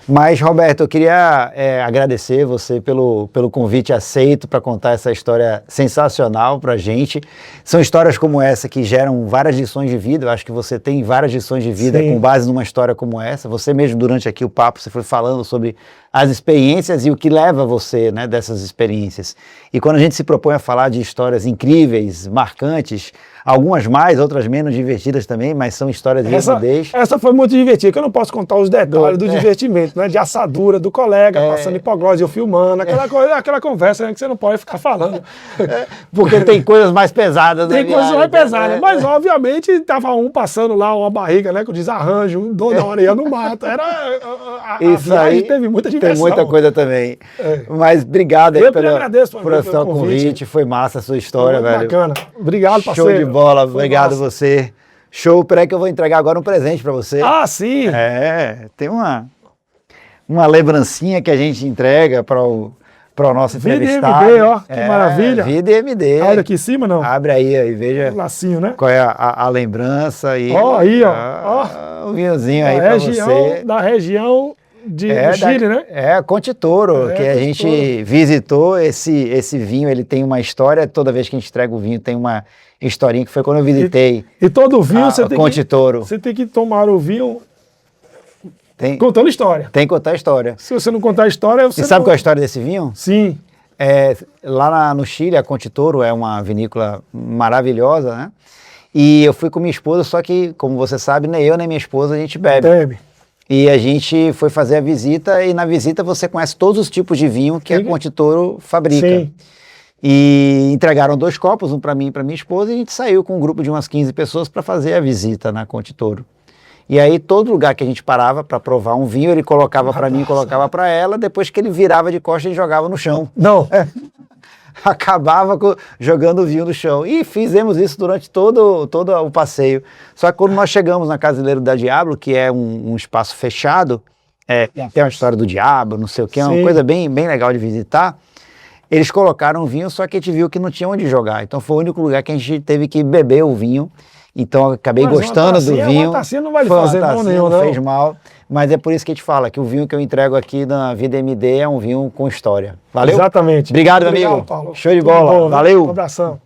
Mas, Roberto, eu queria agradecer você pelo convite aceito para contar essa história sensacional para a gente. São histórias como essa que geram várias lições de vida. Eu acho que você tem várias lições de vida com base numa história como essa. Você mesmo, durante aqui o papo, você foi falando sobre as experiências e o que leva você, né, dessas experiências. E quando a gente se propõe a falar de histórias incríveis, marcantes, algumas mais, outras menos divertidas também, mas são histórias de nudez. Essa foi muito divertida, que eu não posso contar os detalhes do divertimento, né? De assadura do colega, passando hipoglose, eu filmando, aquela conversa, né, que você não pode ficar falando. Porque tem coisas mais pesadas. Tem coisas mais pesadas, mas obviamente estava um passando lá, uma barriga, né, com desarranjo, um dor na orelha no mato. A viagem teve muita diversão. Tem muita coisa também. Mas obrigado aí pelo seu convite. Foi massa a sua história, velho. Bacana. Obrigado, parceiro. Show de bola. Obrigado você. Show. Peraí que eu vou entregar agora um presente pra você. Sim. Tem uma lembrancinha que a gente entrega para o nosso entrevistado. Vida MD, que maravilha. Vida MD. Olha aqui em cima, não? Abre aí e veja. Um lacinho, né? Qual é a lembrança aí. Ó. Um vinhozinho aí pra você. Da região do Chile, né? Conte Toro, que a gente visitou. Esse vinho, ele tem uma história. Toda vez que a gente entrega o vinho, tem uma historinha, que foi quando eu visitei. E todo vinho você tem que tomar o vinho contando história. Tem que contar a história. Se você não contar a história, você. E sabe qual é a história desse vinho? Sim. Lá no Chile, a Conte Toro é uma vinícola maravilhosa, né? E eu fui com minha esposa, só que, como você sabe, nem eu nem minha esposa a gente bebe. E a gente foi fazer a visita, e na visita você conhece todos os tipos de vinho que a Conte Toro fabrica. Sim. E entregaram 2 copos, um para mim e para minha esposa, e a gente saiu com um grupo de umas 15 pessoas para fazer a visita na Conte Toro. E aí, todo lugar que a gente parava para provar um vinho, ele colocava para mim, colocava para ela, depois que ele virava de costas, ele jogava no chão. Não. Acabava jogando o vinho no chão. E fizemos isso durante todo o passeio. Só que quando nós chegamos na Casileiro da Diablo, que é um espaço fechado, tem uma história do diabo, não sei o que, é uma coisa bem, bem legal de visitar. Eles colocaram vinho, só que a gente viu que não tinha onde jogar. Então foi o único lugar que a gente teve que beber o vinho. Então eu acabei gostando do vinho. Uma tacinha não vai fazer mal nenhum, não fez mal. Mas é por isso que a gente fala que o vinho que eu entrego aqui na Vida MD é um vinho com história. Valeu? Exatamente. Obrigado, meu amigo. Paulo. Show de bola. Bom, valeu. Um abração.